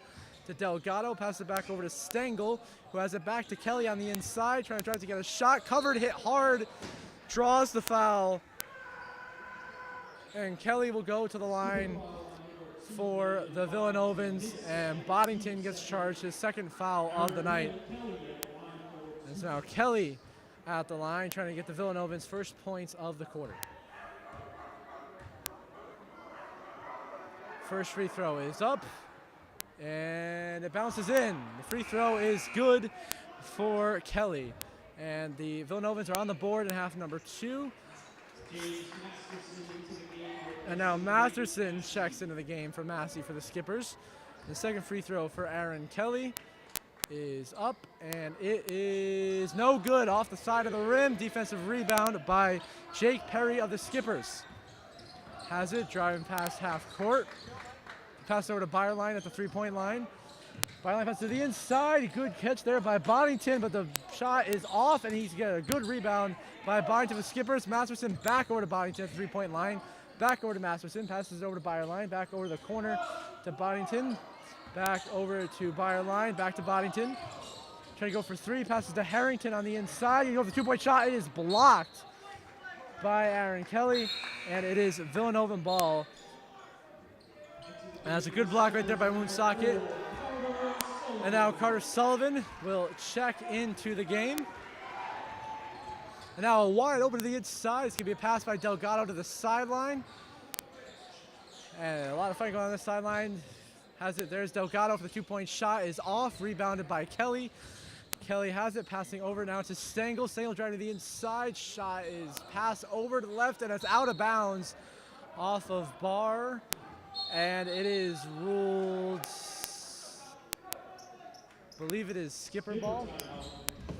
to Delgado, pass it back over to Stengel, who has it back to Kelly on the inside, trying to get a shot, covered, hit hard, draws the foul, and Kelly will go to the line for the Villanovans, and Boddington gets charged his second foul of the night. And so now Kelly at the line, trying to get the Villanovans' first points of the quarter. First free throw is up, and it bounces in. The free throw is good for Kelly. And the Villanovans are on the board in half number 2. And now Masterson checks into the game for Massey for the Skippers. The second free throw for Aaron Kelly is up, and it is no good, off the side of the rim. Defensive rebound by Jake Perry of the Skippers. Has it, driving past half court. Pass over to Byerline at the three-point line. Byerline pass to the inside. Good catch there by Boddington, but the shot is off, and he's got a good rebound by Boddington with Skippers. Masterson back over to Boddington at the three-point line. Back over to Masterson. Passes over to Byerline. Back over the corner to Boddington. Back over to Byerline. Back to Boddington. Trying to go for three. Passes to Harrington on the inside. You go for the two-point shot. It is blocked by Aaron Kelly, and it is Villanovan ball. And that's a good block right there by Woonsocket. And now Carter Sullivan will check into the game. And now a wide open to the inside. It's going to be a pass by Delgado to the sideline. And a lot of fighting going on this sideline. Has it, there's Delgado for the two-point shot, is off, rebounded by Kelly. Kelly has it, passing over now to Stengel. Stengel driving to the inside, shot is passed over to the left, and it's out of bounds off of Barr. And it is ruled, I believe it is Skipper ball.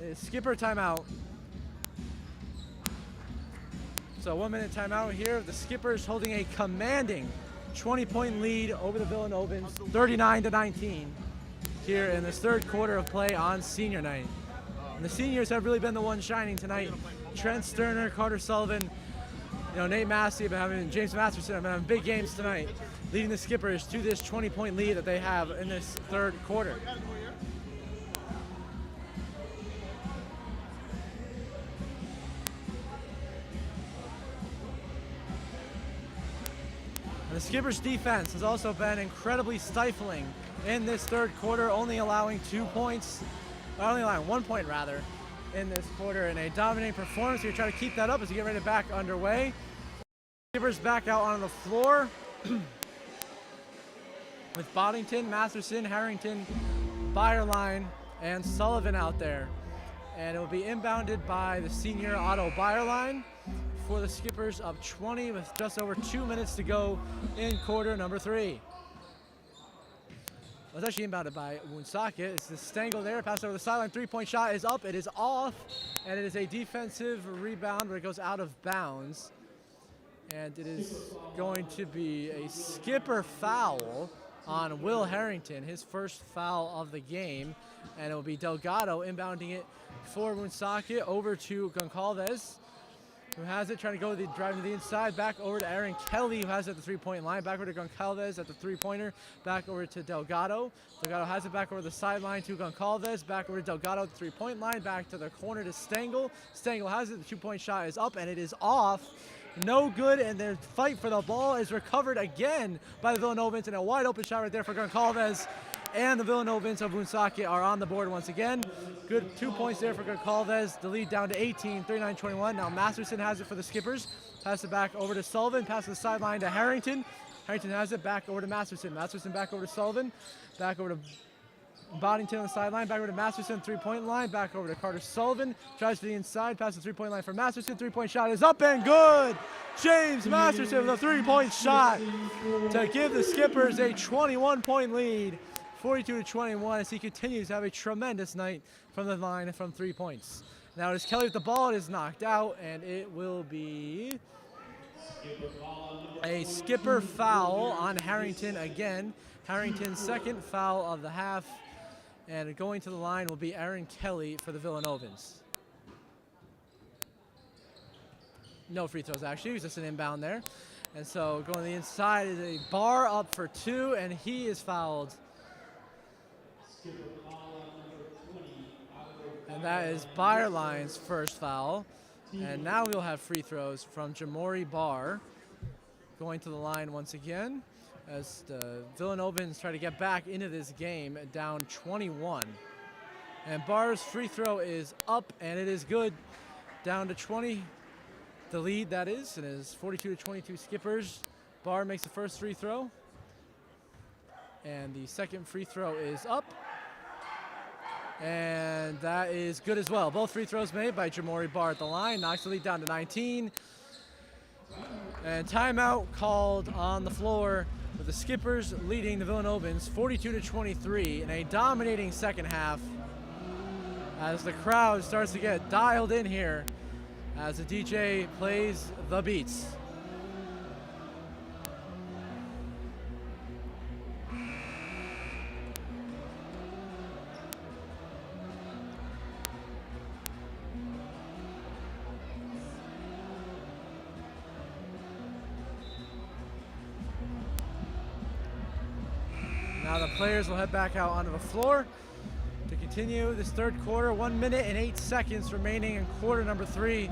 It is Skipper timeout. So 1 minute timeout here. The Skippers holding a commanding 20-point lead over the Villanovans, 39-19, here in this third quarter of play on senior night. And the seniors have really been the ones shining tonight. Trent Sterner, Carter Sullivan, Nate Massey have been having, James Masterson have been having big games tonight, leading the Skippers to this 20-point lead that they have in this third quarter. The Skippers' defense has also been incredibly stifling in this third quarter, only allowing 2 points, only allowing 1 point rather, in this quarter, in a dominating performance. We try to keep that up as we get ready to back underway. Skippers back out on the floor with Boddington, Masterson, Harrington, Byerline, and Sullivan out there. And it will be inbounded by the senior Otto Byerline for the Skippers up 20 with just over 2 minutes to go in quarter number 3. Well, it's actually inbounded by Woonsocket. It's the Stengel there, pass over the sideline, three-point shot is up, it is off, and it is a defensive rebound where it goes out of bounds. And it is going to be a Skipper foul on Will Harrington, his first foul of the game, and it will be Delgado inbounding it for Woonsocket over to Goncalves, who has it, trying to go driving to the inside, back over to Aaron Kelly, who has it at the three-point line, back over to Goncalves at the three-pointer, back over to Delgado. Delgado has it back over the sideline to Goncalves, back over to Delgado at the three-point line, back to the corner to Stengel. Stengel has it, the two-point shot is up, and it is off. No good, and their fight for the ball is recovered again by the Villanovans, and a wide open shot right there for Goncalves. And the Villanovans of Woonsocket are on the board once again. Good 2 points there for Goncalves. The lead down to 18, 39-21. Now Masterson has it for the Skippers. Pass it back over to Sullivan. Pass to the sideline to Harrington. Harrington has it back over to Masterson. Masterson back over to Sullivan. Back over to Boddington on the sideline. Back over to Masterson, three-point line. Back over to Carter Sullivan. Tries to the inside. Pass the three-point line for Masterson. Three-point shot is up and good. James Masterson with a three-point shot to give the Skippers a 21-point lead. 42-21 as he continues to have a tremendous night from the line from 3 points. Now it is Kelly with the ball. It is knocked out, and it will be a Skipper foul on Harrington again. Harrington's second foul of the half, and going to the line will be Aaron Kelly for the Villanovans. No free throws, actually. It was just an inbound there. And so going to the inside is a Barr up for 2, and he is fouled. And that is Byerline's first foul. And now we'll have free throws from Jamori Barr going to the line once again as the Villanovans try to get back into this game down 21. And Barr's free throw is up, and it is good. Down to 20, the lead that is, and it is 42-22 Skippers. Barr makes the first free throw. And the second free throw is up. And that is good as well. Both free throws made by Jamori Barr at the line. Knocks the lead down to 19. And timeout called on the floor with the Skippers leading the Villanovans 42-23 in a dominating second half as the crowd starts to get dialed in here as the DJ plays the beats. Now the players will head back out onto the floor to continue this third quarter. 1 minute and 8 seconds remaining in quarter number 3.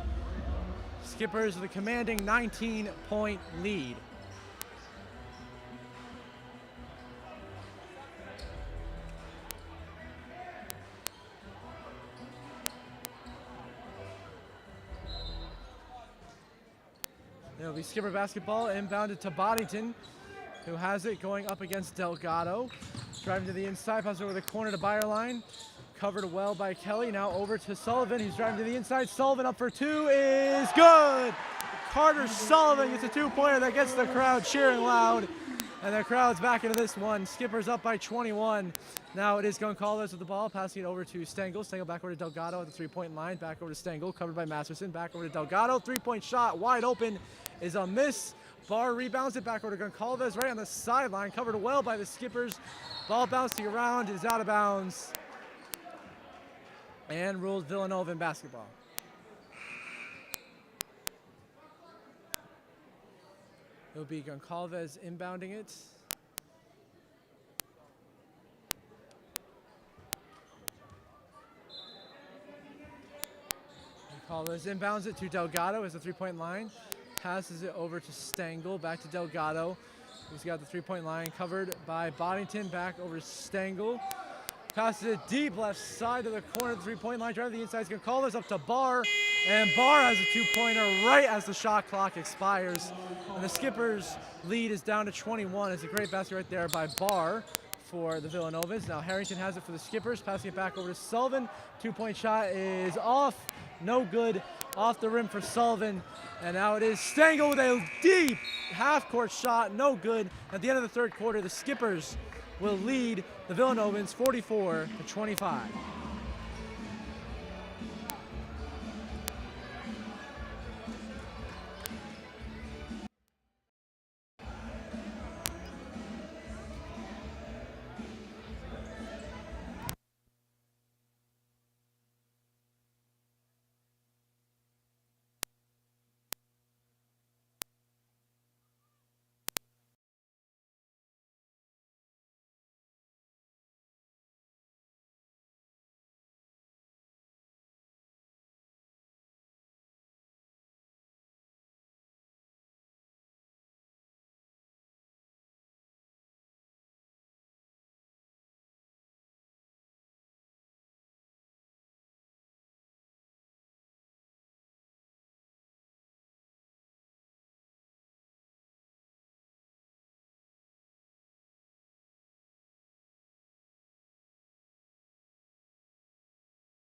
Skippers with a commanding 19-point lead. It'll be Skipper basketball inbounded to Boddington, who has it going up against Delgado. Driving to the inside, passes over the corner to Byerline. Covered well by Kelly. Now over to Sullivan. He's driving to the inside. Sullivan up for 2 is good. Carter Sullivan gets a 2-pointer that gets the crowd cheering loud. And the crowd's back into this one. Skippers up by 21. Now it is Goncalves with the ball, passing it over to Stengel. Stengel back over to Delgado at the 3-point line. Back over to Stengel, covered by Masterson. Back over to Delgado. 3-point shot, wide open, is a miss. Barr rebounds it back over to Goncalves right on the sideline, covered well by the Skippers. Ball bouncing around, is out of bounds, and ruled Villanovan basketball. It'll be Goncalves inbounding it. Goncalves inbounds it to Delgado as the 3-point line. Passes it over to Stengel, back to Delgado. He's got the 3-point line covered by Boddington, back over to Stengel. Passes it deep left side to the corner, 3-point line, driving the inside. He's gonna this up to Barr, and Barr has a 2-pointer right as the shot clock expires. And the Skippers' lead is down to 21. It's a great basket right there by Barr for the Villanovans. Now Harrington has it for the Skippers, passing it back over to Sullivan. 2-point shot is off, no good. Off the rim for Sullivan, and now it is Stengel with a deep half-court shot, no good. At the end of the third quarter, the Skippers will lead the Villanovans 44-25.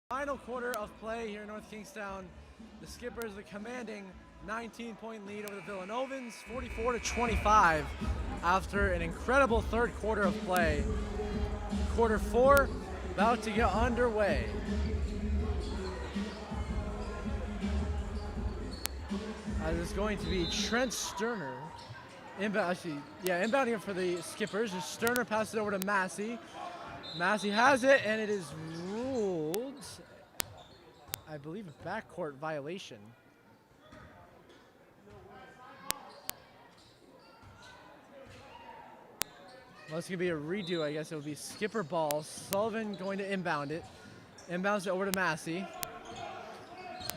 Final quarter of play here in North Kingstown. The Skippers the commanding 19-point lead over the Villanovans, 44-25 after an incredible third quarter of play. Quarter 4 about to get underway. It's going to be Trent Sterner inbounding it for the Skippers. Sterner passes it over to Massey. Massey has it, and it is ruled, I believe, a backcourt violation. Well, it's going to be a redo, I guess. It will be Skipper ball. Sullivan going to inbound it. Inbounds it over to Massey.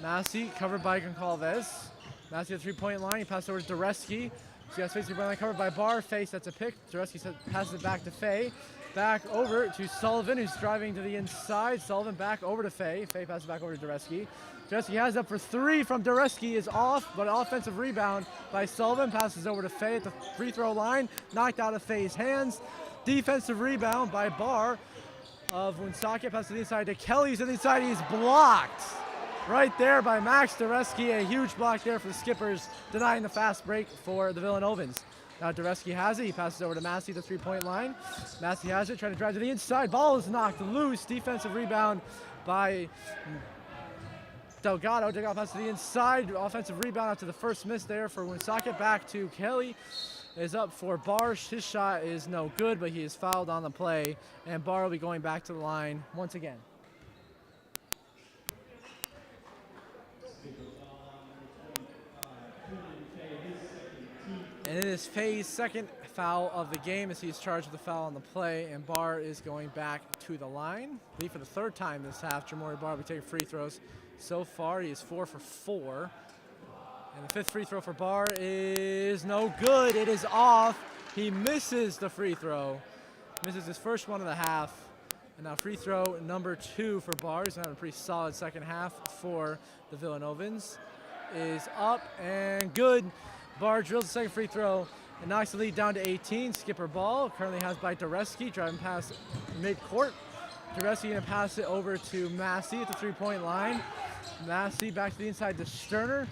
Massey covered by Goncalves. Massey at the 3-point line. He passes over to Dureski. He's got space line covered by Barr. Face, that's a pick. Dureski passes it back to Fay. Back over to Sullivan, who's driving to the inside. Sullivan back over to Fay. Fay passes back over to Dureski. Dureski has up for 3 from Dureski, is off, but an offensive rebound by Sullivan. Passes over to Fay at the free throw line. Knocked out of Fay's hands. Defensive rebound by Barr of Woonsocket. Passes to the inside to Kelly. He's on the inside. He's blocked right there by Max Dureski. A huge block there for the Skippers, denying the fast break for the Villanovans. Now Dureski has it. He passes over to Massey, the three-point line. Massey has it, trying to drive to the inside. Ball is knocked loose. Defensive rebound by Delgado. Delgado passes to the inside. Offensive rebound after the first miss there for Woonsocket. Back to Kelly. Is up for Barr. His shot is no good, but he is fouled on the play. And Barr will be going back to the line once again. And it is Faye's second foul of the game as he's charged with the foul on the play, and Barr is going back to the line. I believe for the third time this half, Jamori Barr will be taking free throws. So far, he is 4 for 4. And the fifth free throw for Barr is no good. It is off. He misses the free throw. Misses his first one of the half. And now free throw number 2 for Barr. He's going to have a pretty solid second half for the Villanovans. Is up and good. Barr drills the second free throw and knocks the lead down to 18. Skipper ball currently has by Dureski, driving past midcourt. Dureski going to pass it over to Massey at the three-point line. Massey back to the inside to Sterner.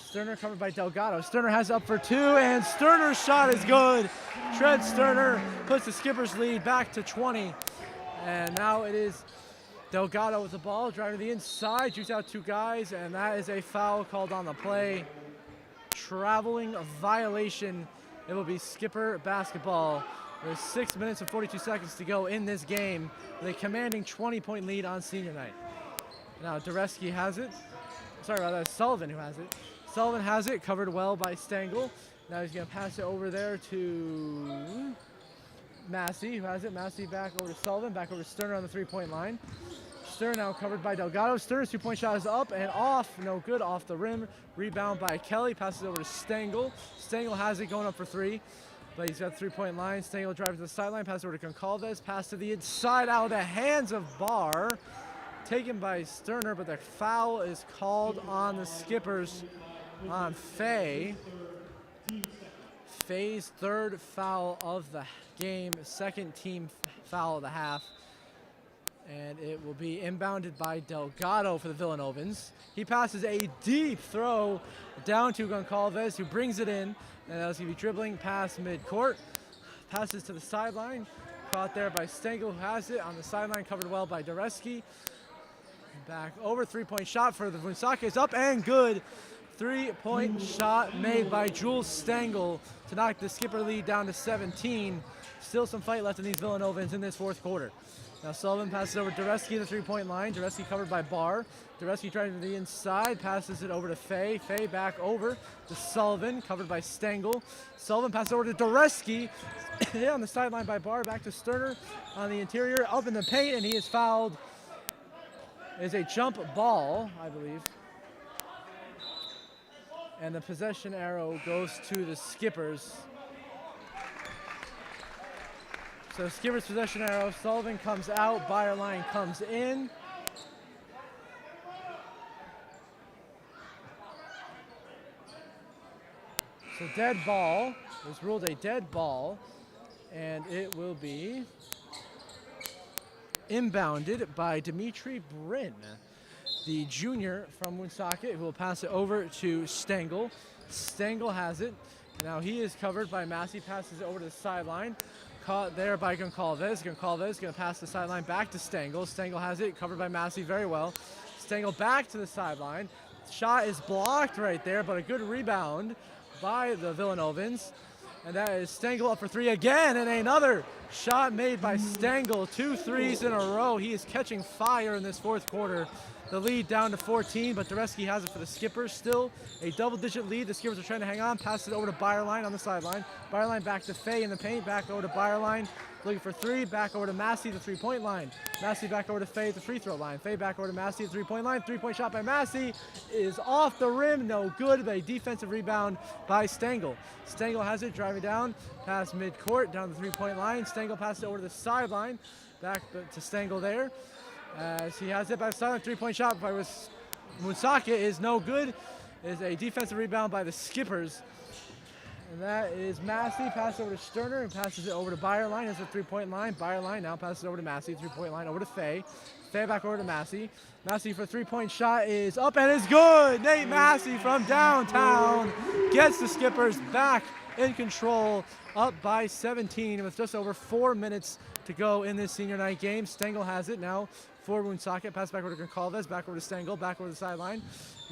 Sterner covered by Delgado. Sterner has it up for 2, and Sterner's shot is good. Trent Sterner puts the Skippers lead back to 20. And now it is Delgado with the ball, driving to the inside, shoots out 2 guys, and that is a foul called on the play. Traveling violation. It will be Skipper basketball. There's 6 minutes and 42 seconds to go in this game with a commanding 20-point lead on senior night. Now Dureski has it. Sorry about that, Sullivan who has it. Sullivan has it, covered well by Stengel. Now he's going to pass it over there to Massey, who has it. Massey back over to Sullivan, back over to Sterner on the three-point line. Sterner now covered by Delgado. Sterner's two-point shot is up and off, no good, off the rim. Rebound by Kelly, passes over to Stengel. Stengel has it going up for 3, but he's got the three-point line. Stengel drives to the sideline, passes over to Goncalves, pass to the inside out of the hands of Barr. Taken by Sterner, but the foul is called on the Skippers on Faye. Faye's third foul of the game, second team foul of the half. And it will be inbounded by Delgado for the Villanovans. He passes a deep throw down to Goncalves, who brings it in. And as he'll be dribbling past midcourt. Passes to the sideline. Caught there by Stengel, who has it on the sideline, covered well by Dureski. Back over, three-point shot for the Woonsocket is up and good. Three-point shot made by Jules Stengel to knock the Skipper lead down to 17. Still some fight left in these Villanovans in this fourth quarter. Now Sullivan passes over Dureski, the three-point line. Dureski covered by Barr. Dureski driving to the inside, passes it over to Faye. Faye back over to Sullivan, covered by Stengel. Sullivan passes over to Dureski. Hit on the sideline by Barr, back to Sterner on the interior, up in the paint, and he is fouled. It is a jump ball, I believe. And the possession arrow goes to the Skippers. So Skippers possession arrow, Sullivan comes out, Bayerline comes in. So dead ball, it was ruled a dead ball, and it will be inbounded by Dimitri Brin, the junior from Woonsocket, who will pass it over to Stengel. Stengel has it. Now he is covered by Massey, passes it over to the sideline. Caught there by Goncalves. Goncalves going to pass the sideline back to Stengel. Stengel has it, covered by Massey very well. Stengel back to the sideline. Shot is blocked right there, but a good rebound by the Villanovans. And that is Stengel up for 3 again, and another shot made by Stengel. 2 threes in a row. He is catching fire in this fourth quarter. The lead down to 14, but Dureski has it for the Skippers. Still a double-digit lead. The Skippers are trying to hang on. Passes it over to Bayerline on the sideline. Bayerline back to Faye in the paint. Back over to Bayerline. Looking for 3. Back over to Massey, the three-point line. Massey back over to Faye at the free throw line. Faye back over to Massey, the three-point line. Three-point shot by Massey is off the rim. No good, but a defensive rebound by Stengel. Stengel has it, driving down past midcourt, down the three-point line. Stengel passes it over to the sideline. Back to Stengel there. As he has it by the sideline. Three-point shot by Woonsocket is no good. It is a defensive rebound by the Skippers. And that is Massey. Passes over to Sterner and passes it over to Bayerlein. That's a three-point line. Bayerlein now passes it over to Massey. Three-point line over to Fay. Fay back over to Massey. Massey for three-point shot is up and is good. Nate Massey from downtown gets the Skippers back in control, up by 17 with just over 4 minutes to go in this senior night game. Stengel has it now for Woonsocket. Pass back over to Goncalves, back over to Stengel, back over to the sideline.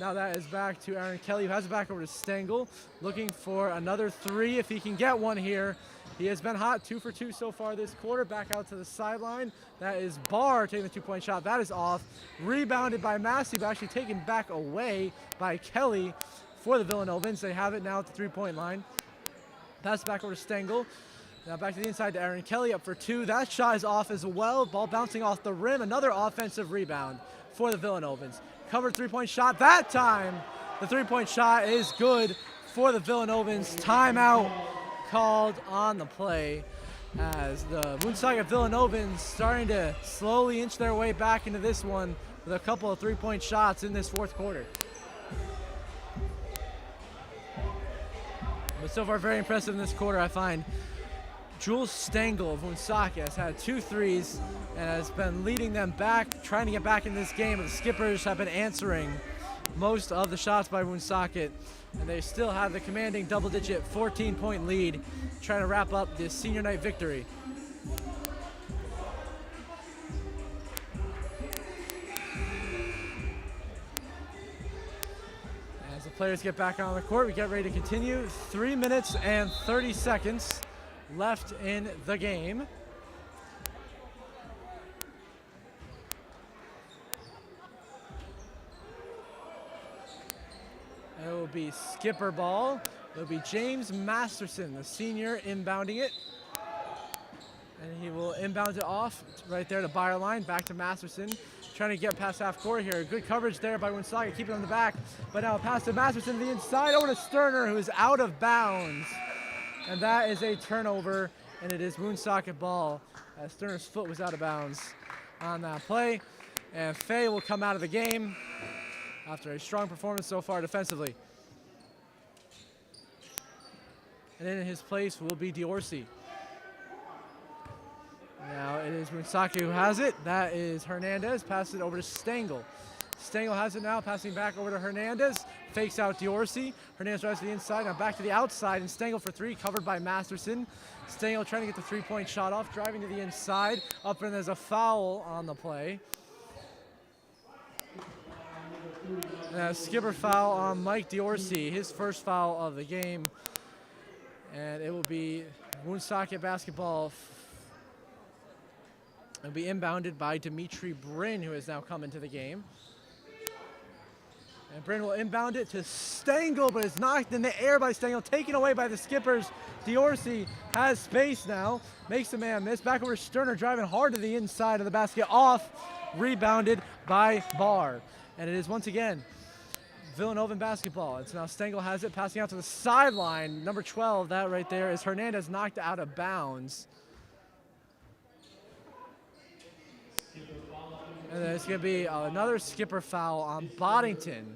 Now that is back to Aaron Kelly, who has it back over to Stengel, looking for another three if he can get one here. He has been hot, 2 for 2 so far this quarter. Back out to the sideline. That is Barr taking the two-point shot. That is off. Rebounded by Massey, but actually taken back away by Kelly for the Villanovans. They have it now at the three-point line. Pass back over to Stengel. Now back to the inside to Aaron Kelly, up for 2. That shot is off as well. Ball bouncing off the rim. Another offensive rebound for the Villanovans. Covered three-point shot. That time, the three-point shot is good for the Villanovans. Timeout called on the play as the Woonsocket Villanovans starting to slowly inch their way back into this one with a couple of three-point shots in this fourth quarter. But so far, very impressive in this quarter, I find. Jules Stengel of Woonsocket has had 2 threes and has been leading them back, trying to get back in this game. But the Skippers have been answering most of the shots by Woonsocket, and they still have the commanding double-digit 14-point lead, trying to wrap up this senior night victory. As the players get back on the court, we get ready to continue. 3 minutes and 30 seconds left in the game. It will be Skipper ball. It will be James Masterson, the senior, inbounding it. And he will inbound it off right there to Bayerlein, back to Masterson. Trying to get past half court here. Good coverage there by Woonsocket, keeping on the back. But now pass to Masterson to the inside, over to Sterner, who is out of bounds. And that is a turnover, and it is Woonsocket ball, as Sterner's foot was out of bounds on that play. And Fay will come out of the game after a strong performance so far defensively. And in his place will be Diorsi. Now it is Woonsocket who has it. That is Hernandez. Passes it over to Stengel. Stengel has it now, passing back over to Hernandez. Fakes out Diorsi. Hernandez drives to the inside, now back to the outside, and Stengel for 3, covered by Masterson. Stengel trying to get the three-point shot off, driving to the inside. Up and there's a foul on the play. And a skipper foul on Mike Diorsi, his first foul of the game. And it will be Woonsocket basketball. It'll be inbounded by Dimitri Bryn, who has now come into the game. And Bryn will inbound it to Stengel, but it's knocked in the air by Stengel, taken away by the Skippers. Diorsi has space now, makes a man miss. Back over to Sterner, driving hard to the inside of the basket, off, rebounded by Barr. And it is once again Villanovan basketball. It's now Stengel has it, passing out to the sideline. Number 12, that right there is Hernandez, knocked out of bounds. And there's going to be another skipper foul on Boddington.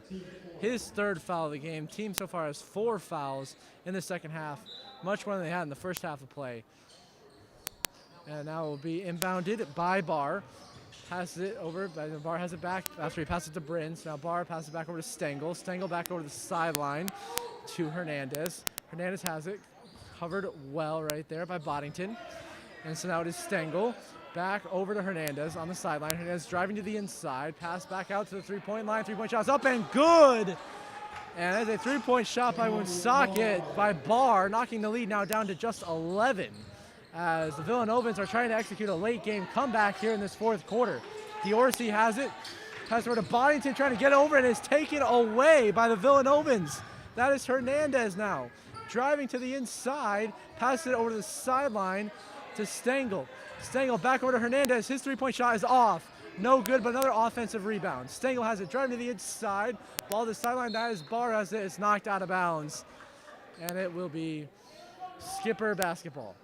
His 3rd foul of the game. Team so far has 4 fouls in the second half, much more than they had in the first half of play. And now it will be inbounded by Barr. Passes it over, Barr has it back after he passes it to Bryn. So now Barr passes it back over to Stengel. Stengel back over to the sideline to Hernandez. Hernandez has it, covered well right there by Boddington. And so now it is Stengel. Back over to Hernandez on the sideline. Hernandez driving to the inside. Pass back out to the three-point line. Three-point shot's up and good. And that's a three-point shot by Woonsocket by Barr, knocking the lead now down to just 11. As the Villanovans are trying to execute a late-game comeback here in this fourth quarter. Diorsi has it. Pass over to Boddington, trying to get over, and is taken away by the Villanovans. That is Hernandez now. Driving to the inside. Passes it over to the sideline to Stengel. Stengel back over to Hernandez. His three-point shot is off. No good, but another offensive rebound. Stengel has it, driving to the inside. Ball to the sideline. That is Barr has it. It's knocked out of bounds. And it will be Skipper basketball.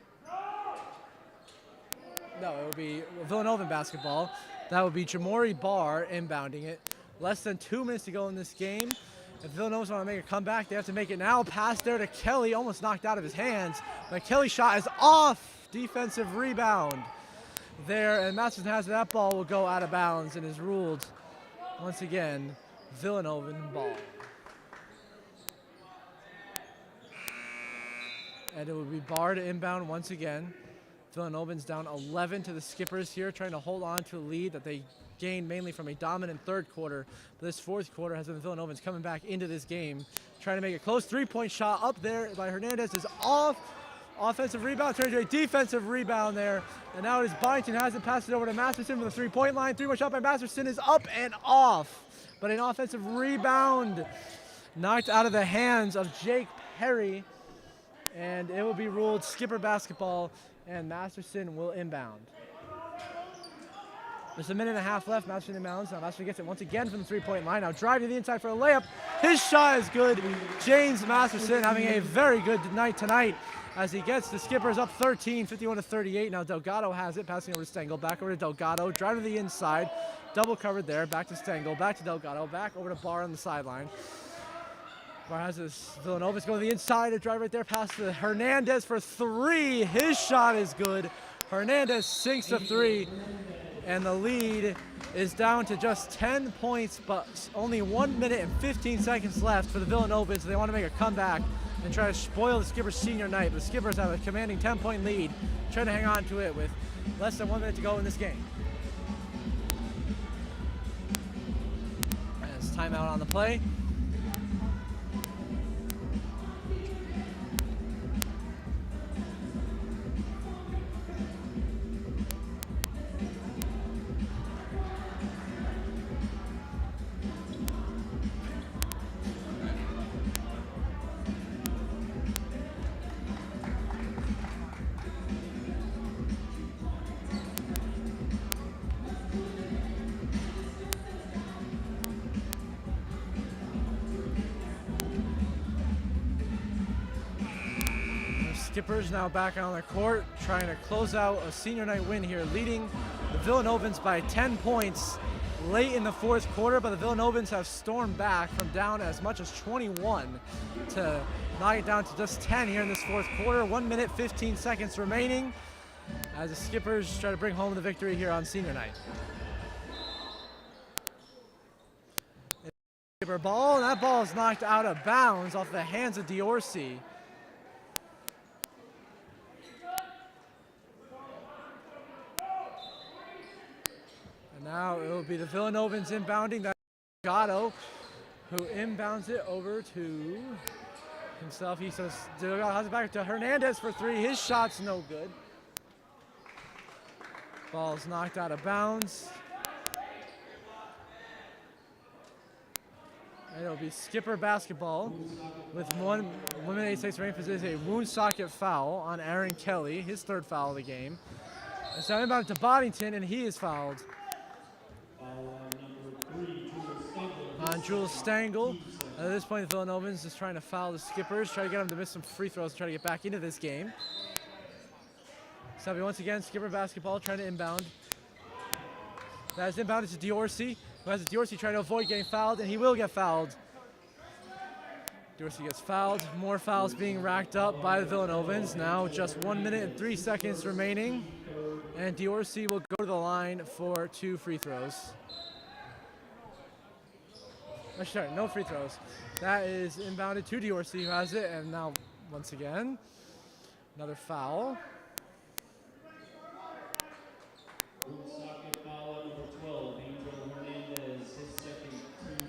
No, it will be Villanovan basketball. That would be Jamori Barr inbounding it. Less than 2 minutes to go in this game. If Villanova's want to make a comeback, they have to make it now. Pass there to Kelly, almost knocked out of his hands. But Kelly's shot is off. Defensive rebound there, and Masterson has that ball will go out of bounds and is ruled once again Villanovan ball. And it will be barred inbound once again. Villanovan's down 11 to the Skippers here, trying to hold on to a lead that they gained mainly from a dominant third quarter. But this fourth quarter has been Villanovan's coming back into this game, trying to make a close three-point shot up there by Hernandez is off. Offensive rebound turns into a defensive rebound there. And now it is Byington has it, passed it over to Masterson from the three-point line. Three-point shot by Masterson is up and off. But an offensive rebound knocked out of the hands of Jake Perry. And it will be ruled Skipper basketball, and Masterson will inbound. There's a minute and a half left. Masterson inbounds. Now Masterson gets it once again from the three-point line. Now drive to the inside for a layup. His shot is good. James Masterson having a very good night tonight as he gets the Skippers up 13, 51-38. Now Delgado has it, passing over to Stengel. Back over to Delgado. Drive to the inside. Double covered there. Back to Stengel. Back to Delgado. Back over to Barr on the sideline. Barr has this. Villanova's going to the inside. To drive right there. Pass to Hernandez for three. His shot is good. Hernandez sinks the three. And the lead is down to just 10 points, but only 1 minute and 15 seconds left for the Villanovans. They want to make a comeback and try to spoil the Skippers' senior night. But the Skippers have a commanding 10-point lead, trying to hang on to it with less than 1 minute to go in this game. As timeout on the play. Skippers now back on the court, trying to close out a senior night win here, leading the Villanovans by 10 points late in the fourth quarter, but the Villanovans have stormed back from down as much as 21 to knock it down to just 10 here in this fourth quarter. 1 minute, 15 seconds remaining as the Skippers try to bring home the victory here on senior night. Skipper ball, and that ball is knocked out of bounds off the hands of Diorsi. Now it will be the Villanovans inbounding. That's Delgado, who inbounds it over to himself. He says Delgado has it back to Hernandez for three. His shot's no good. Ball's knocked out of bounds. And it'll be Skipper basketball with 1 minute 86 remaining. This is a wound socket foul on Aaron Kelly, his third foul of the game. And so inbound to Boddington, and he is fouled. On Jules Stengel. At this point, the Villanovans is trying to foul the Skippers, try to get them to miss some free throws, try to get back into this game. So once again, Skipper basketball trying to inbound. That is inbounded to Diorsi, who has Diorsi trying to avoid getting fouled, and he will get fouled. Diorsi gets fouled. More fouls being racked up by the Villanovans. Now just 1 minute and 3 seconds remaining. And Diorsi will go to the line for 2 free throws. Oh, sorry, no free throws. That is inbounded to Diorsi, who has it. And now, once again, another foul.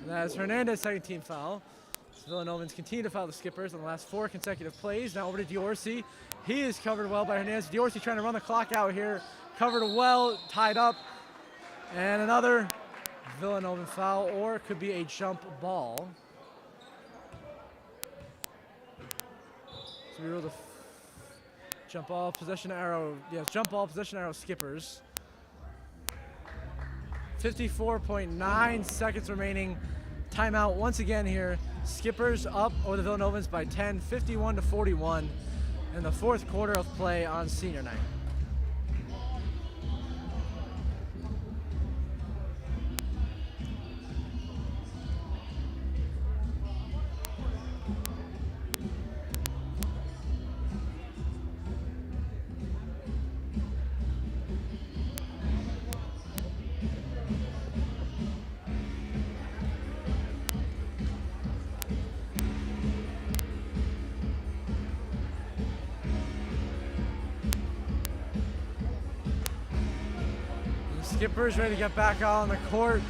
That is Hernandez's second team foul. So Villanovans continue to foul the Skippers on the last 4 consecutive plays. Now over to Diorsi. He is covered well by Hernandez. Diorsi trying to run the clock out here. Covered well, tied up. And another Villanovan foul, or it could be a jump ball. So we roll the jump ball, possession arrow. Yes, jump ball, possession arrow, Skippers. 54.9 seconds remaining. Timeout once again here. Skippers up over the Villanovans by 10, 51-41 in the fourth quarter of play on senior night. Skippers ready to get back out on the court,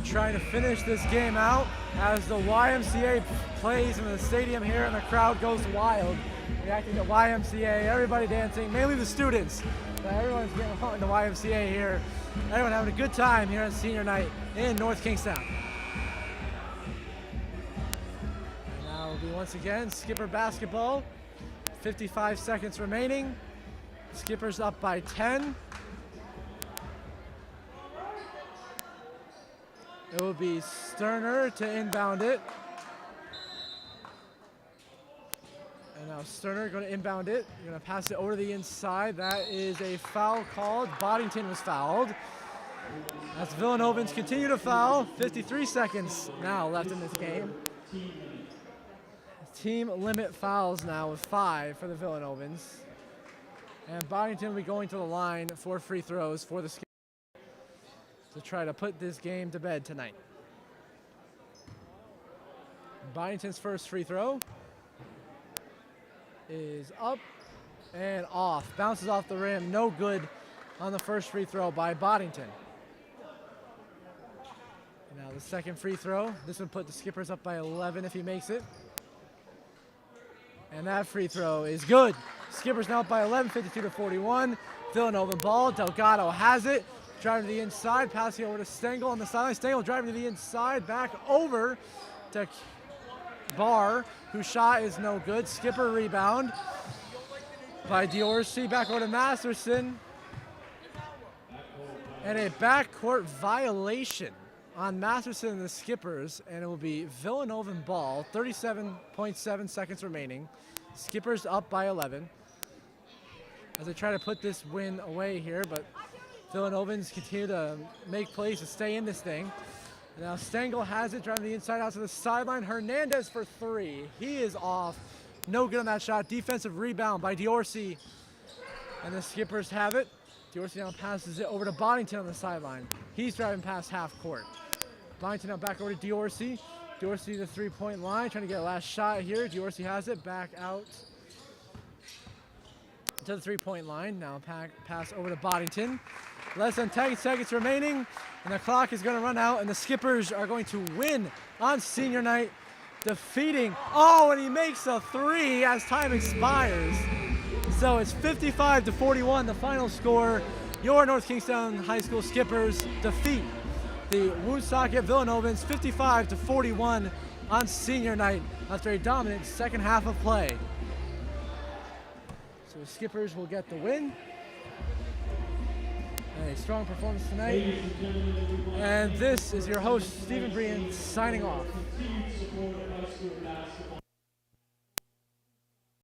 trying to finish this game out as the YMCA plays in the stadium here and the crowd goes wild, reacting to YMCA, everybody dancing, mainly the students, but everyone's getting along in the YMCA here. Everyone having a good time here on senior night in North Kingstown. And now will be once again Skipper basketball, 55 seconds remaining. Skippers up by 10. It will be Sterner to inbound it. And now Sterner going to inbound it. You're going to pass it over to the inside. That is a foul called. Boddington was fouled. As Villanovans continue to foul. 53 seconds now left in this game. Team limit fouls now with 5 for the Villanovans. And Boddington will be going to the line for free throws for the Skippers to try to put this game to bed tonight. Boddington's first free throw is up and off. Bounces off the rim, no good on the first free throw by Boddington. And now the second free throw. This would put the Skippers up by 11 if he makes it. And that free throw is good. Skippers now up by 11, 52-41. Villanovan ball, Delgado has it. Driving to the inside, passing over to Stengel on the sideline. Stengel driving to the inside, back over to Barr, whose shot is no good. Skipper rebound by Diorsi, back over to Masterson. And a backcourt violation on Masterson and the Skippers, and it will be Villanovan ball, 37.7 seconds remaining. Skippers up by 11. As they try to put this win away here, but Villanovans continue to make plays to stay in this thing. And now Stengel has it, driving the inside out to the sideline. Hernandez for 3. He is off. No good on that shot. Defensive rebound by Diorsi. And the Skippers have it. Diorsi now passes it over to Boddington on the sideline. He's driving past half court. Boddington now back over to Diorsi. Diorsi to the three-point line, trying to get a last shot here. Diorsi has it, back out to the three-point line. Now pass over to Boddington. Less than 10 seconds remaining, and the clock is going to run out, and the Skippers are going to win on senior night, defeating, and he makes a 3 as time expires. So it's 55-41, the final score. Your North Kingstown High School Skippers defeat the Woonsocket Villanovans 55-41 on senior night after a dominant second half of play. So the Skippers will get the win. A strong performance tonight. And this is your host, Stephen Brian, signing off.